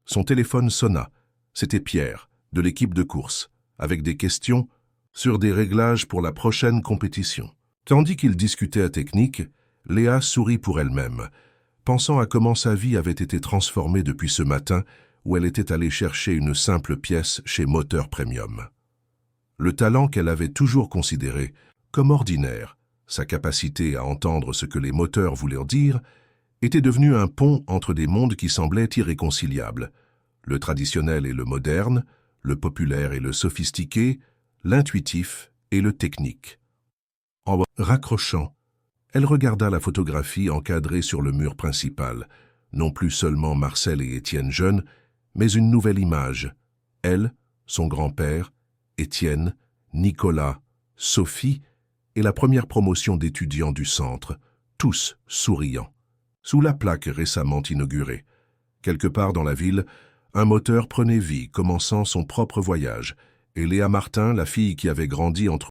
Son téléphone sonna. C'était Pierre, de l'équipe de course, avec des questions sur des réglages pour la prochaine compétition. Tandis qu'il discutait à technique, Léa sourit pour elle-même, pensant à comment sa vie avait été transformée depuis ce matin où elle était allée chercher une simple pièce chez Moteur Premium. Le talent qu'elle avait toujours considéré comme ordinaire, sa capacité à entendre ce que les moteurs voulaient dire, était devenu un pont entre des mondes qui semblaient irréconciliables, le traditionnel et le moderne, le populaire et le sophistiqué, l'intuitif et le technique. En raccrochant, elle regarda la photographie encadrée sur le mur principal, non plus seulement Marcel et Étienne jeunes, mais une nouvelle image. Elle, son grand-père, Étienne, Nicolas, Sophie et la première promotion d'étudiants du centre, tous souriants. Sous la plaque récemment inaugurée. Quelque part dans la ville, un moteur prenait vie, commençant son propre voyage, et Léa Martin, la fille qui avait grandi entre